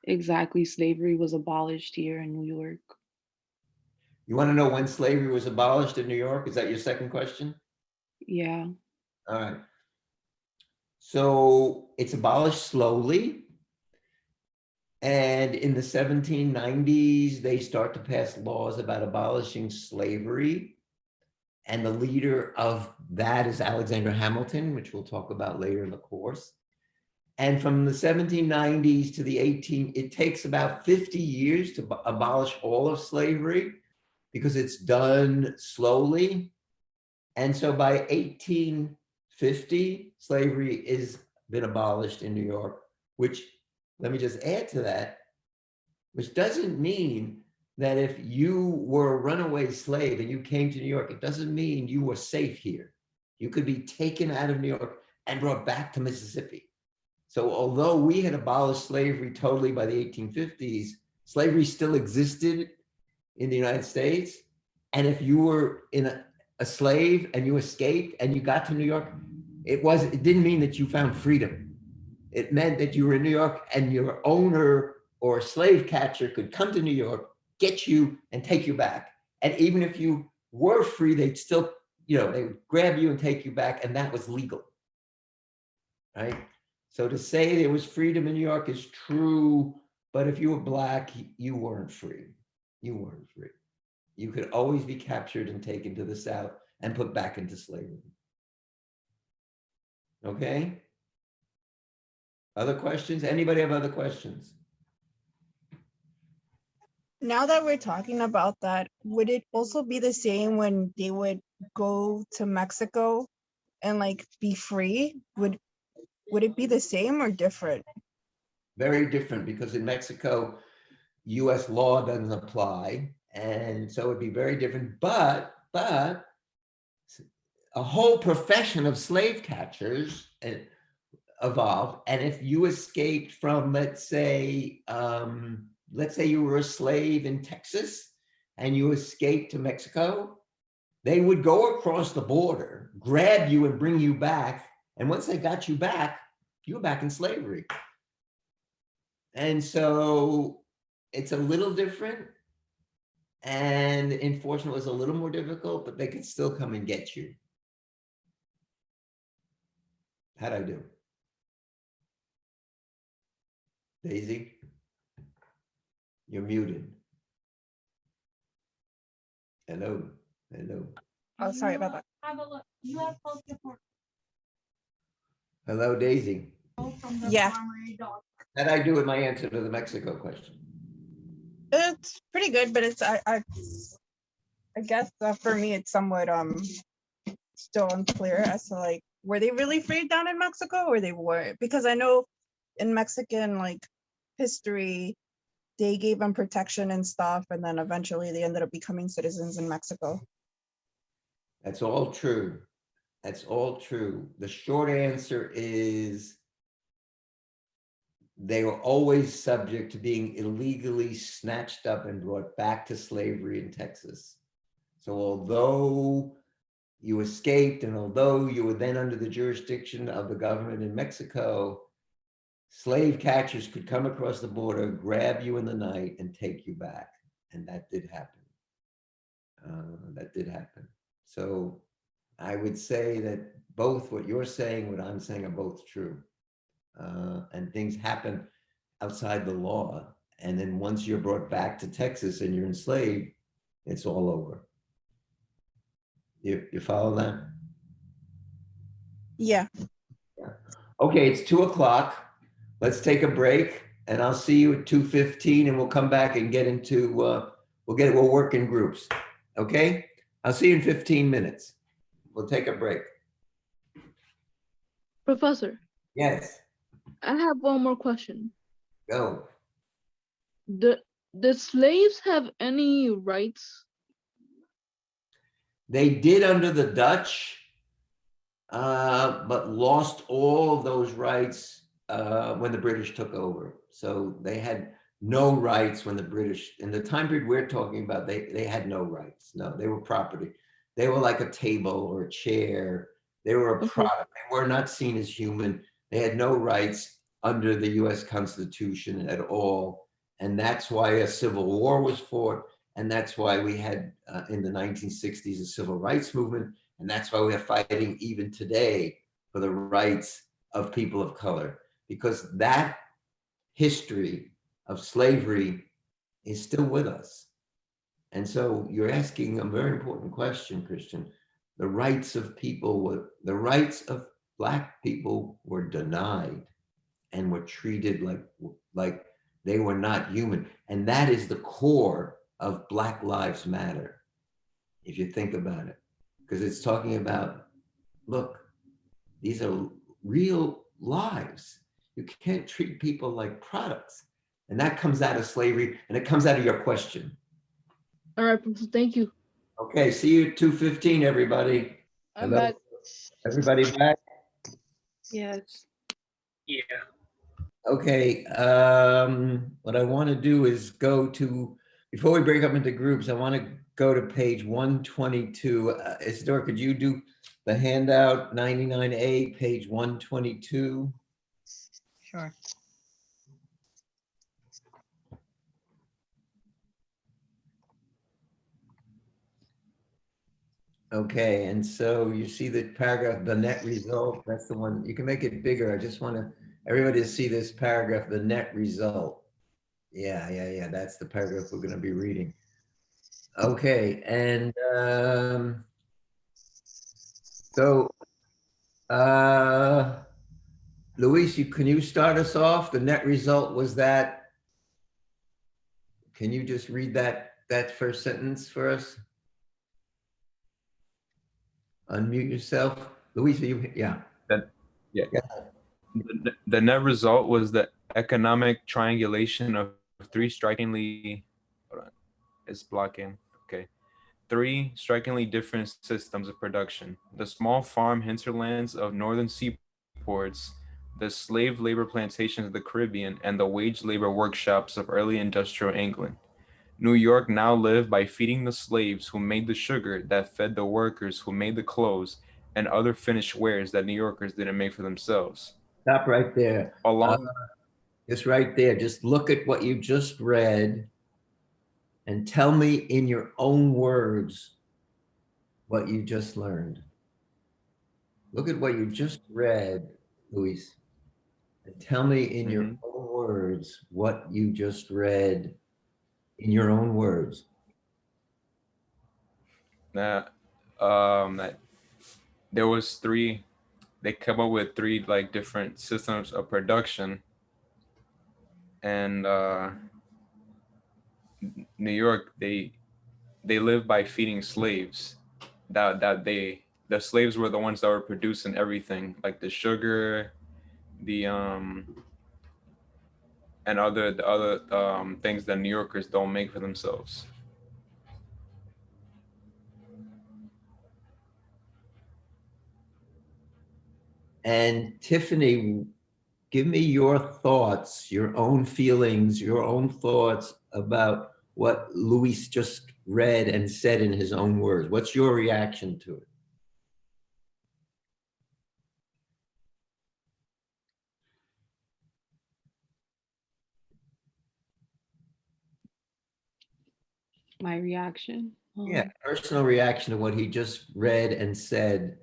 exactly slavery was abolished here in New York. You want to know when slavery was abolished in New York? Is that your second question? Yeah. All right. So it's abolished slowly. And in the 1790s, they start to pass laws about abolishing slavery. And the leader of that is Alexander Hamilton, which we'll talk about later in the course. And from the 1790s to the it takes about 50 years to abolish all of slavery because it's done slowly. And so by 1850, slavery has been abolished in New York, which, let me just add to that, which doesn't mean that if you were a runaway slave and you came to New York, it doesn't mean you were safe here. You could be taken out of New York and brought back to Mississippi. So although we had abolished slavery totally by the 1850s, slavery still existed in the United States. And if you were in a slave and you escaped and you got to New York, it didn't mean that you found freedom. It meant that you were in New York and your owner or slave catcher could come to New York, get you and take you back. And even if you were free, they'd still, they would grab you and take you back, and that was legal, right? So to say there was freedom in New York is true, but if you were Black, you weren't free. You weren't free. You could always be captured and taken to the South and put back into slavery. Okay? Other questions? Anybody have other questions? Now that we're talking about that, would it also be the same when they would go to Mexico and like be free? Would it be the same or different? Very different, because in Mexico, US law doesn't apply. And so it'd be very different, but a whole profession of slave catchers evolved. And if you escaped from, let's say you were a slave in Texas and you escaped to Mexico, they would go across the border, grab you and bring you back. And once they got you back, you were back in slavery. And so it's a little different, and enforcement was a little more difficult, but they could still come and get you. How'd I do? Daisy, you're muted. Hello. Oh, sorry about that. Hello, Daisy. Yeah, How'd I do with my answer to the Mexico question? it's pretty good, but it's I guess for me it's somewhat still unclear as to like, were they really freed down in Mexico or they weren't? Because I know in Mexican like history, they gave them protection and stuff, and then eventually they ended up becoming citizens in Mexico. That's all true. That's all true. The short answer is they were always subject to being illegally snatched up and brought back to slavery in Texas. So although you escaped and although you were then under the jurisdiction of the government in Mexico, slave catchers could come across the border, grab you in the night and take you back. And that did happen. So I would say that both what you're saying, what I'm saying are both true. And things happen outside the law. And then once you're brought back to Texas and you're enslaved, it's all over. You follow that? Yeah. Okay, it's 2:00. Let's take a break, and I'll see you at 2:15, and we'll come back and get into we'll work in groups. Okay. I'll see you in 15 minutes. We'll take a break. Professor, Yes, I have one more question. go. Did slaves have any rights? They did under the Dutch, but lost all of those rights when the British took over. So they had no rights when the British, in the time period we're talking about, they had no rights. No, they were property. They were like a table or a chair. They were a Okay. product. They were not seen as human. They had no rights under the US Constitution at all. And that's why a civil war was fought. And that's why we had in the 1960s a civil rights movement. And that's why we are fighting even today for the rights of people of color, because that history of slavery is still with us. And so you're asking a very important question, Christian. The rights of the rights of Black people were denied and were treated like they were not human. And that is the core of Black Lives Matter, if you think about it, because it's talking about, look, these are real lives. You can't treat people like products. And that comes out of slavery, and it comes out of your question. All right, Professor, thank you. Okay, see you at 2:15, everybody. I'm Hello? back. Everybody back? Yes. Okay, what I want to do is go to, before we break up into groups, I want to go to page 122. Isidore, could you do the handout 99A, page 122? Sure. Okay, and so you see the paragraph, the net result, that's the one, you can make it bigger. I just want everybody to see this paragraph, the net result. Yeah, that's the paragraph we're gonna be reading. Okay, and so, Luis, can you start us off? The net result was that, can you just read that first sentence for us? Unmute yourself. Luis, are you, yeah. Yeah. The net result was the economic triangulation of three strikingly, hold on, it's blocking, okay. Three strikingly different systems of production: the small farm hinterlands of northern seaports, the slave labor plantations of the Caribbean, and the wage labor workshops of early industrial England. New York now lived by feeding the slaves who made the sugar that fed the workers who made the clothes and other finished wares that New Yorkers didn't make for themselves. Stop right there. Along, Just right there. Just look at what you just read and tell me in your own words what you just learned. Look at what you just read, Luis, and tell me in your own words what you just read in your own words. that there was three, they come up with three like different systems of production, and New York, they live by feeding slaves. The slaves were the ones that were producing everything, like the sugar, the and the other things that New Yorkers don't make for themselves. And Tiffany, give me your thoughts, your own feelings, your own thoughts about what Luis just read and said in his own words. What's your reaction to it? My reaction. Yeah, personal reaction to what he just read and said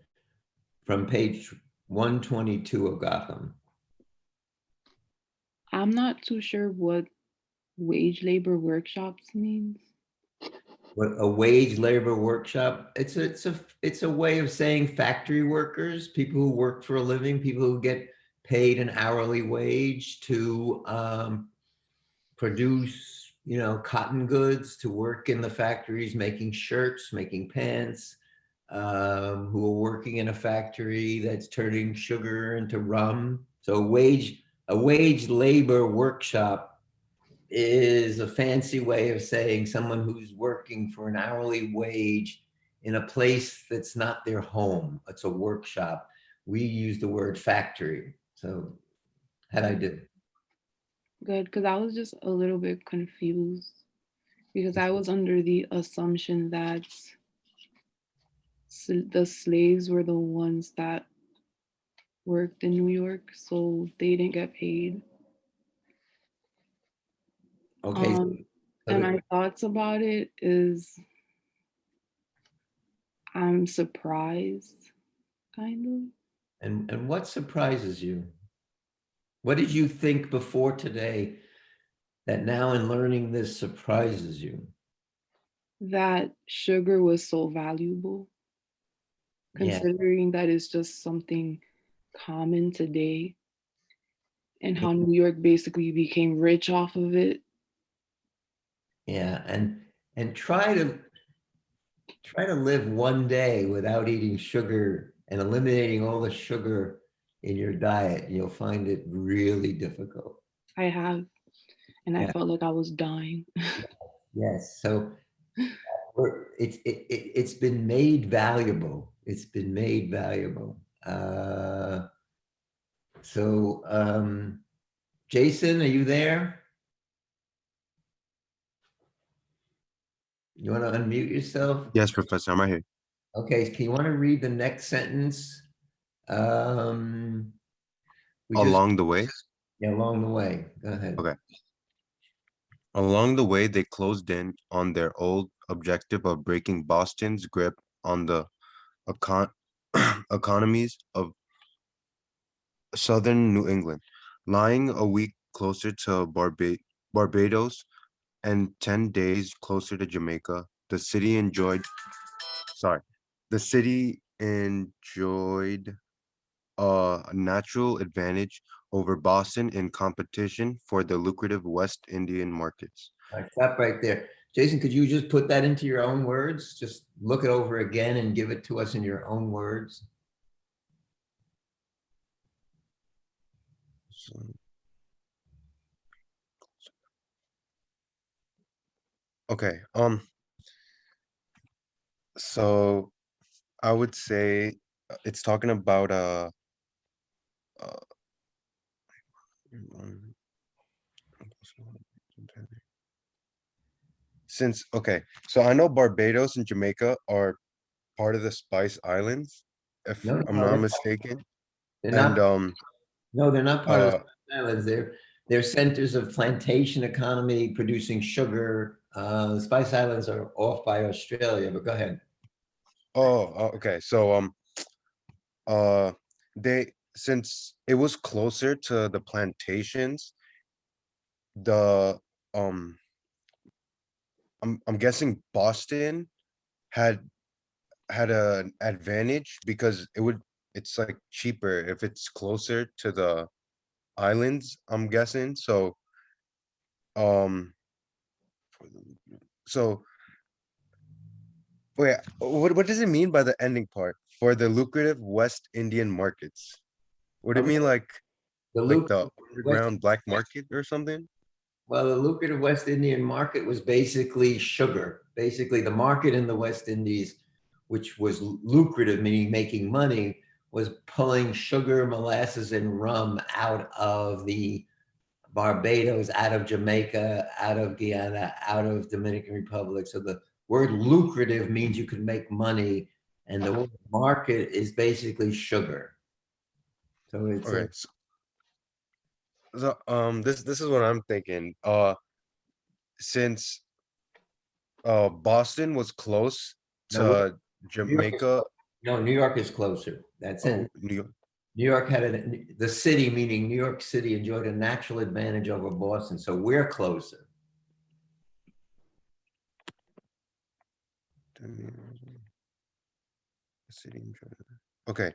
from page 122 of Gotham. I'm not too sure what wage labor workshops means. What a wage labor workshop? It's a way of saying factory workers, people who work for a living, people who get paid an hourly wage to produce you know, cotton goods to work in the factories, making shirts, making pants, who are working in a factory that's turning sugar into rum. So a wage labor workshop is a fancy way of saying someone who's working for an hourly wage in a place that's not their home. It's a workshop. We use the word factory. So how'd I do? Good, because I was just a little bit confused because I was under the assumption that the slaves were the ones that worked in New York, so they didn't get paid. Okay. And my thoughts about it is I'm surprised, kind of. And what surprises you? What did you think before today that now in learning this surprises you? That sugar was so valuable, Yeah, considering that it's just something common today, and how New York basically became rich off of it. yeah, and try to live one day without eating sugar and eliminating all the sugar in your diet. You'll find it really difficult. I have, and I Yeah. felt like I was dying. Yes, so it's been made valuable. It's been made valuable. So Jason, are you there? You want to unmute yourself? Yes, Professor, I'm right here. Okay, can you want to read the next sentence? We just, Along the way, yeah, along the way. Go ahead. okay. Along the way, they closed in on their old objective of breaking Boston's grip on the econ economies of southern New England, lying a week closer to Barbados and 10 days closer to Jamaica. Sorry, the city enjoyed a natural advantage over Boston in competition for the lucrative West Indian markets. All right, stop right there. Jason, could you just put that into your own words? Just look it over again and give it to us in your own words. Okay, so I would say it's talking about uh since okay, so I know Barbados and Jamaica are part of the Spice Islands, if No, I'm not mistaken. they're And not. No, they're not part of the uh Spice Islands. They're centers of plantation economy producing sugar. The Spice Islands are off by Australia, but go ahead. okay, so uh they since it was closer to the plantations, the um I'm guessing Boston had an advantage because it's like cheaper if it's closer to the islands, I'm guessing. Um so wait, what does it mean by the ending part? For the lucrative West Indian markets? Would it Okay, mean the like the West, underground black market or something? well, the lucrative West Indian market was basically sugar. Basically, the market in the West Indies, which was lucrative, meaning making money, was pulling sugar, molasses, and rum out of the Barbados, out of Jamaica, out of Guyana, out of Dominican Republic. So the word lucrative means you can make money, and the word market is basically sugar. So it's Okay, a, this is what I'm thinking. Since Boston was close no, to New York is, Jamaica. no, New York is closer. That's it. Oh, New York. New York had the city, meaning New York City, enjoyed a natural advantage over Boston. So we're closer. Okay.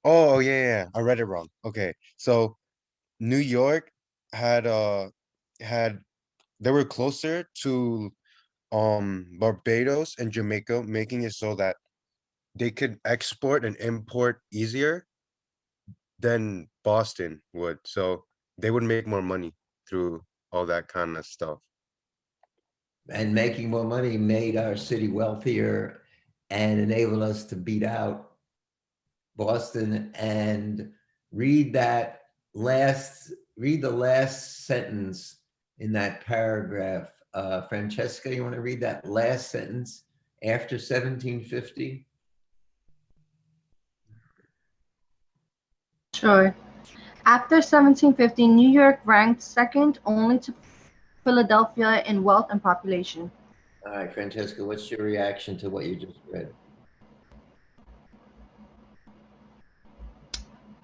Oh yeah, I read it wrong. Okay, so New York had had they were closer to Barbados and Jamaica, making it so that they could export and import easier than Boston would. So they would make more money through all that kind of stuff. And making more money made our city wealthier and enabled us to beat out Boston. And read the last sentence in that paragraph. Francesca, you want to read that last sentence after 1750? Sure. After 1750, New York ranked second only to Philadelphia in wealth and population. All right, Francesca, what's your reaction to what you just read?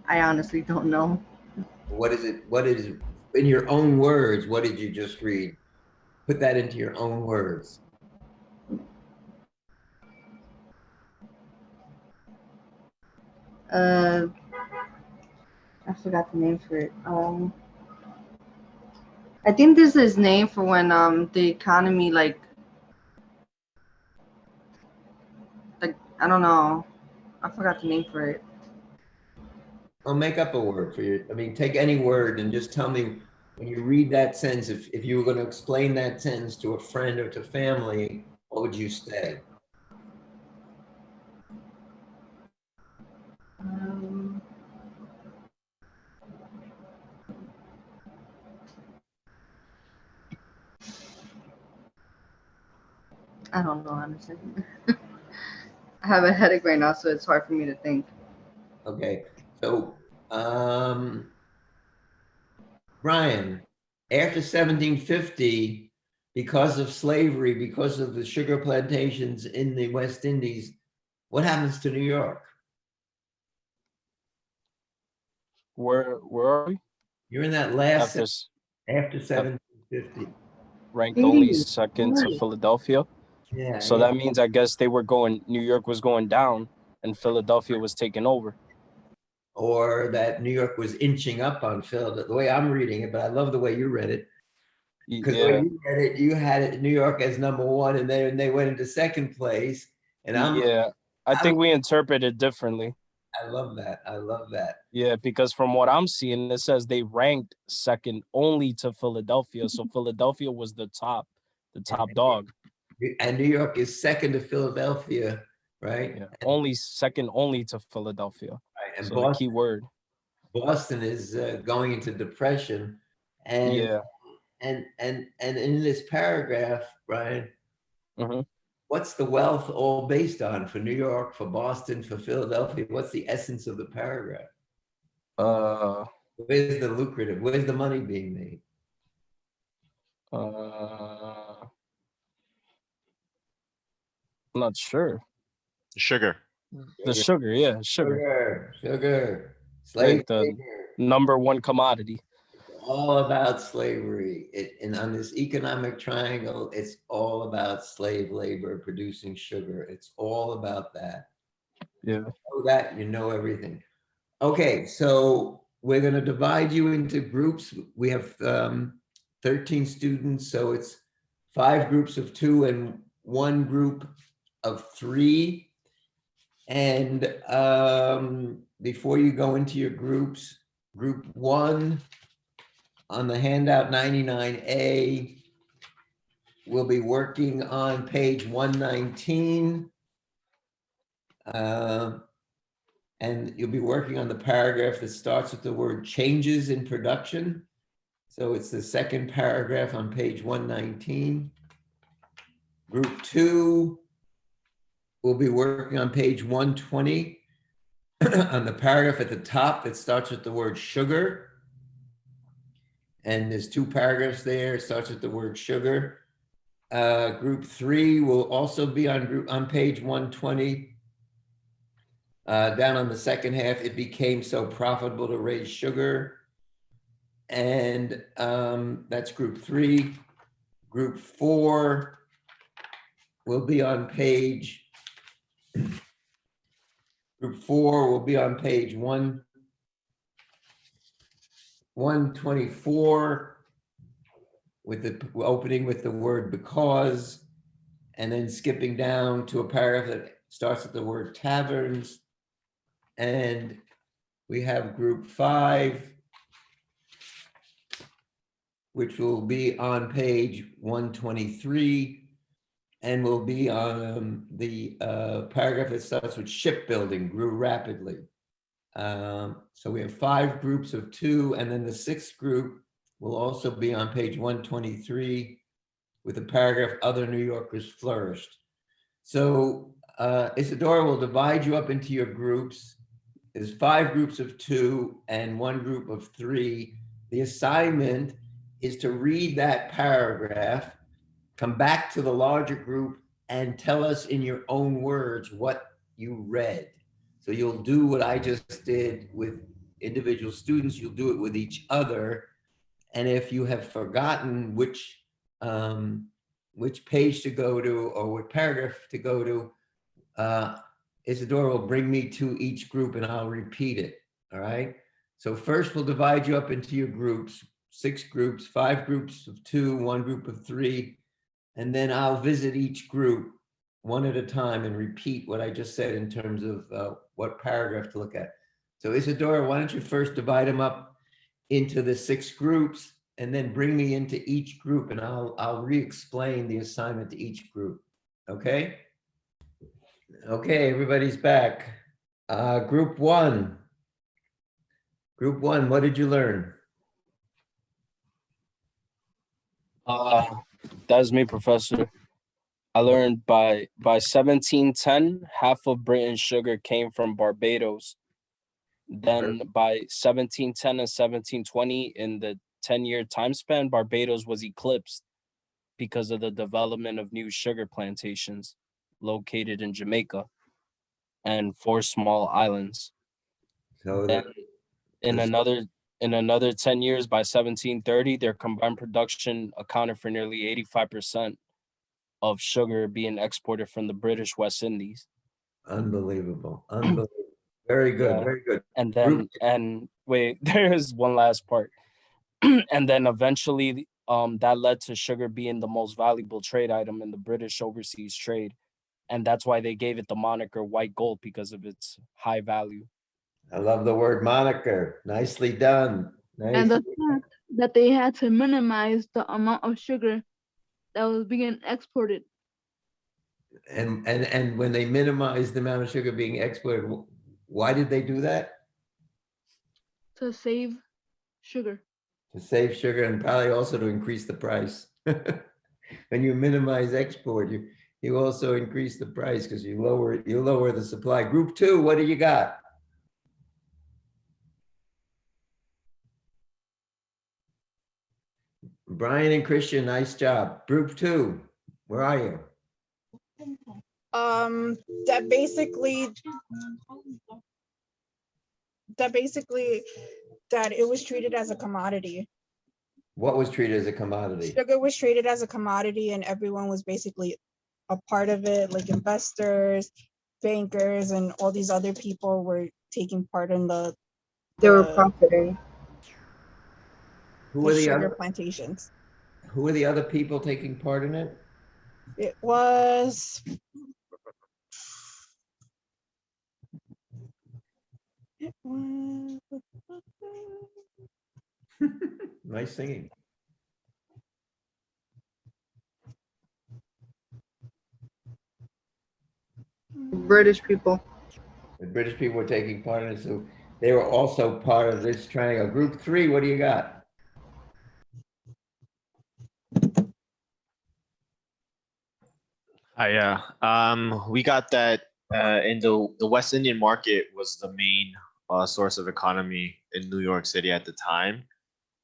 I honestly don't know. What is it? What is, in your own words, what did you just read? Put that into your own words. I forgot the name for it. I think this is name for when the economy like I don't know. I forgot the name for it. I'll make up a word for you. I mean, take any word and just tell me when you read that sentence, if you were going to explain that sentence to a friend or to family, what would you say? I don't know, honestly. I have a headache right now, so it's hard for me to think. Okay, so Brian, after 1750, because of slavery, because of the sugar plantations in the West Indies, what happens to New York? Where are we? You're in that last After after 1750. ranked only second to Right. Philadelphia. Yeah, So yeah. that means I guess New York was going down and Philadelphia was taking over. Or that New York was inching up on Philadelphia, the way I'm reading it, but I love the way you read it. Because the way Yeah. you read it, you had it New York as number one, and then they went into second place. And Yeah. I think we interpret it differently. I love that. I love that. Yeah, because from what I'm seeing, it says they ranked second only to Philadelphia. So Philadelphia was the top dog. And New York is second to Philadelphia, right? Yeah, only second only to Philadelphia. Right. And So the key word. Boston is going into depression, and Yeah. and in this paragraph, Brian, Mhm. what's the wealth all based on for New York, for Boston, for Philadelphia? What's the essence of the paragraph? Where's the lucrative? Where's the money being made? I'm not sure. Sugar. The sugar, yeah, sugar. Sugar. Right, Slave the labor. number one commodity. All about slavery. And on this economic triangle, it's all about slave labor producing sugar. It's all about that. Yeah. You know that, you know everything. Okay, so we're going to divide you into groups. We have 13 students, so it's 5 groups of 2 and 1 group of 3. And before you go into your groups, group 1 on the handout 99A, we'll be working on page 119. And you'll be working on the paragraph that starts with the word changes in production. So it's the second paragraph on page 119. Group 2 will be working on page 120 on the paragraph at the top that starts with the word sugar. And there's 2 paragraphs there. It starts with the word sugar. Group 3 will also be on page 120. Down on the second half, it became so profitable to raise sugar. And that's group 3. Group 4 will be on page, group 4 will be on page 124. with the opening with the word because, and then skipping down to a paragraph that starts with the word taverns. And we have group 5, which will be on page 123 and will be on the paragraph that starts with shipbuilding grew rapidly. So we have 5 groups of 2, and then the 6th group will also be on page 123 with the paragraph other New Yorkers flourished. So Isadora will divide you up into your groups. There's 5 groups of 2 and 1 group of 3. The assignment is to read that paragraph, come back to the larger group and tell us in your own words what you read. So you'll do what I just did with individual students, you'll do it with each other. And if you have forgotten which page to go to or what paragraph to go to, Isadora will bring me to each group and I'll repeat it, all right? So first we'll divide you up into your groups, 6 groups, 5 groups of 2, 1 group of 3, and then I'll visit each group one at a time and repeat what I just said in terms of what paragraph to look at. So Isadora, why don't you first divide them up into the 6 groups and then bring me into each group and I'll re-explain the assignment to each group, okay? Okay, everybody's back. Group 1. Group 1, what did you learn? That's me, Professor. I learned by 1710, half of Britain's sugar came from Barbados. Then by 1710 and 1720, in the 10-year time span, Barbados was eclipsed because of the development of new sugar plantations located in Jamaica and 4 small islands. So then in another 10 years, by 1730, their combined production accounted for nearly 85% of sugar being exported from the British West Indies. Unbelievable, unbelievable. Very good, Yeah. very good. And then, and wait, there is one last part. And then eventually, that led to sugar being the most valuable trade item in the British overseas trade. And that's why they gave it the moniker white gold, because of its high value. I love the word moniker. Nicely done. And the fact that they had to minimize the amount of sugar that was being exported. And when they minimized the amount of sugar being exported, why did they do that? To save sugar. To save sugar and probably also to increase the price. When you minimize export, you also increase the price because you lower the supply. Group 2, what do you got? Brian and Christian, nice job. Group 2, where are you? That basically that it was treated as a commodity. What was treated as a commodity? Sugar was treated as a commodity and everyone was basically a part of it, like investors, bankers, and all these other people were taking part in They were profiting. Who were the sugar other plantations. Who were the other people taking part in it? It was Nice singing. British people. The British people were taking part in it, so they were also part of this triangle. Group 3, what do you got? We got that in the West Indian market was the main source of economy in New York City at the time,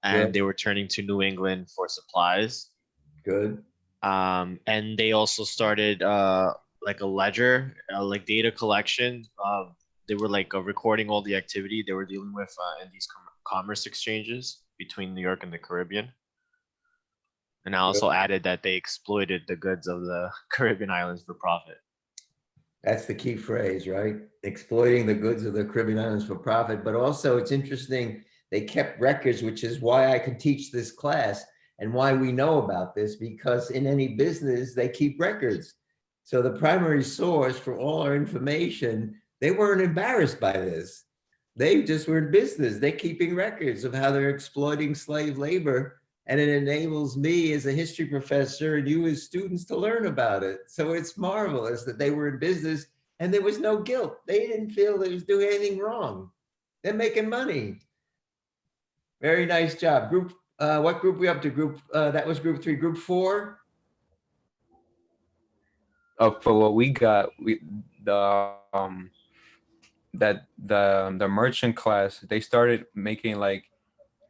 and they were turning to New England for supplies. Good. And they also started like a ledger, like data collection. They were like recording all the activity they were dealing with in these commerce exchanges between New York and the Caribbean. And I also added that they exploited the goods of the Caribbean islands for profit. That's the key phrase, right? Exploiting the goods of the Caribbean islands for profit. But also it's interesting, they kept records, which is why I can teach this class. And why we know about this, because in any business, they keep records. So the primary source for all our information, they weren't embarrassed by this. They just were in business. They're keeping records of how they're exploiting slave labor. And it enables me as a history professor and you as students to learn about it. So it's marvelous that they were in business and there was no guilt. They didn't feel they was doing anything wrong. They're making money. Very nice job. Group, what group we up to? Group, that was group 3. Group 4? For what we got, the merchant class, they started making like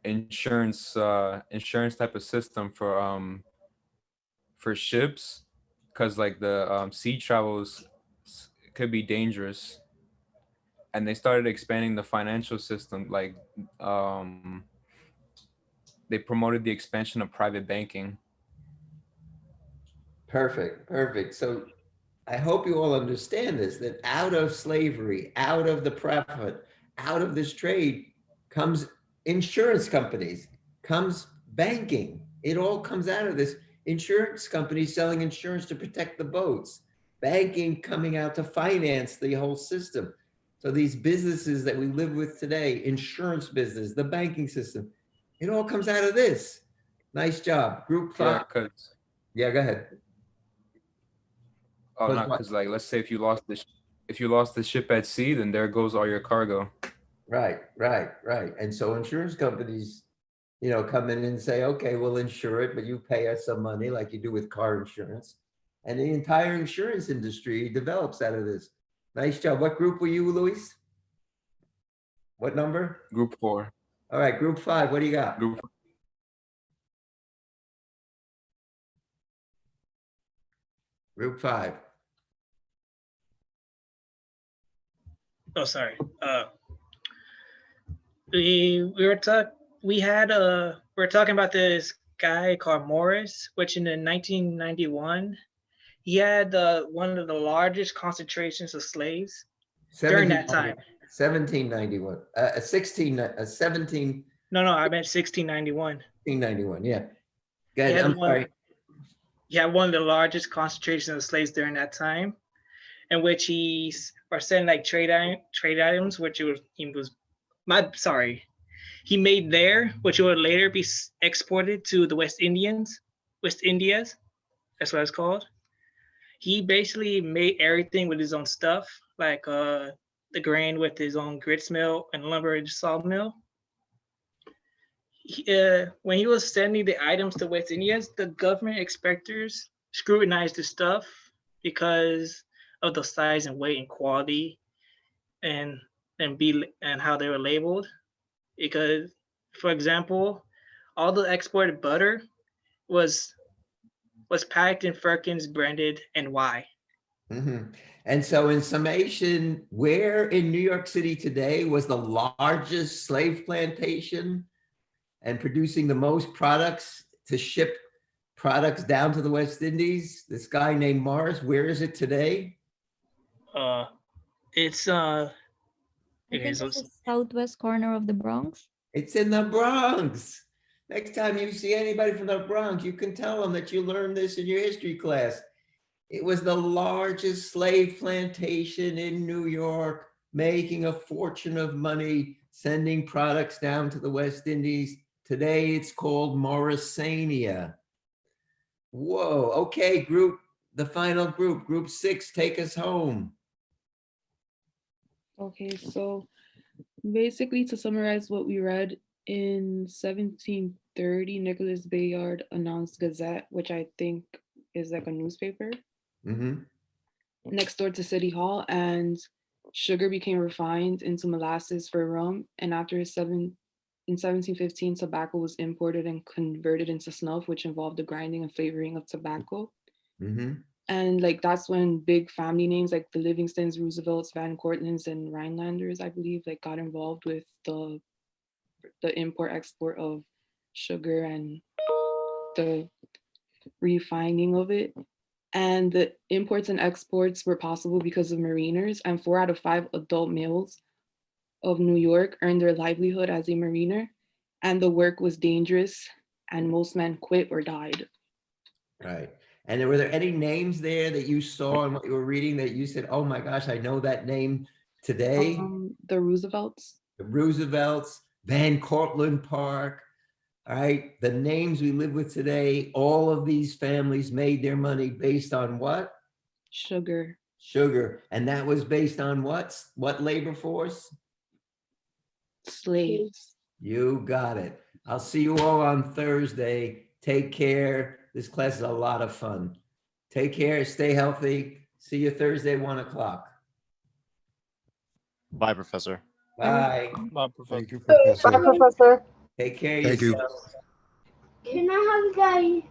insurance type of system for ships, because like the sea travels could be dangerous, and they started expanding the financial system. Like they promoted the expansion of private banking. Perfect, perfect. So I hope you all understand this, that out of slavery, out of the profit, out of this trade comes insurance companies, comes banking. It all comes out of this. Insurance companies selling insurance to protect the boats, banking coming out to finance the whole system. So these businesses that we live with today, insurance business, the banking system, it all comes out of this. Nice job. Group 5. Yeah, go ahead. Oh, not because like, let's say if you lost the ship at sea, then there goes all your cargo. Right. And so insurance companies, come in and say, okay, we'll insure it, but you pay us some money like you do with car insurance. And the entire insurance industry develops out of this. Nice job. What group were you, Luis? What number? Group 4. All right, group 5. What do you got? Group 5. Oh, sorry. We were talking about this guy called Morris, which in 1991, he had one of the largest concentrations of slaves during that time. 1791, 17. No, I meant 1691. 1691, yeah. Good, I'm sorry. He had one of the largest concentrations of slaves during that time, in which he are selling like trade items, which he made there, which would later be exported to the West Indies. That's what it's called. He basically made everything with his own stuff, like the grain with his own grits mill and lumber and sawmill. When he was sending the items to West Indies, the government inspectors scrutinized the stuff because of the size and weight and quality and how they were labeled. Because, for example, all the exported butter was packed in Firkins branded NY. Mm-hmm. And so in summation, where in New York City today was the largest slave plantation and producing the most products to ship products down to the West Indies? This guy named Morris, where is it today? It's I think it's the southwest corner of the Bronx. It's in the Bronx. Next time you see anybody from the Bronx, you can tell them that you learned this in your history class. It was the largest slave plantation in New York, making a fortune of money, sending products down to the West Indies. Today it's called Morrisania. Whoa, okay, the final group, group 6, take us home. Okay, so basically to summarize what we read, in 1730, Nicholas Bayard announced Gazette, which I think is like a newspaper, next door to City Hall, and sugar became refined into molasses for rum. And after in 1715, tobacco was imported and converted into snuff, which involved the grinding and flavoring of tobacco. And like that's when big family names like the Livingstons, Roosevelts, Van Cortlands, and Rhinelanders, I believe, like got involved with the import export of sugar and the refining of it. And the imports and exports were possible because of mariners, and 4 out of 5 adult males of New York earned their livelihood as a mariner, and the work was dangerous and most men quit or died. Right. And were there any names there that you saw in what you were reading that you said, oh my gosh, I know that name today? The Roosevelts. The Roosevelts, Van Cortlandt Park, all right? The names we live with today, all of these families made their money based on what? Sugar. Sugar. And that was based on what? What labor force? Slaves. You got it. I'll see you all on Thursday. Take care. This class is a lot of fun. Take care. Stay healthy. See you Thursday, 1 o'clock. Bye, Professor. Bye. Bye, Professor. Thank you, Professor. Bye, Professor. Take care of Thank you. yourselves. Can I have a guy?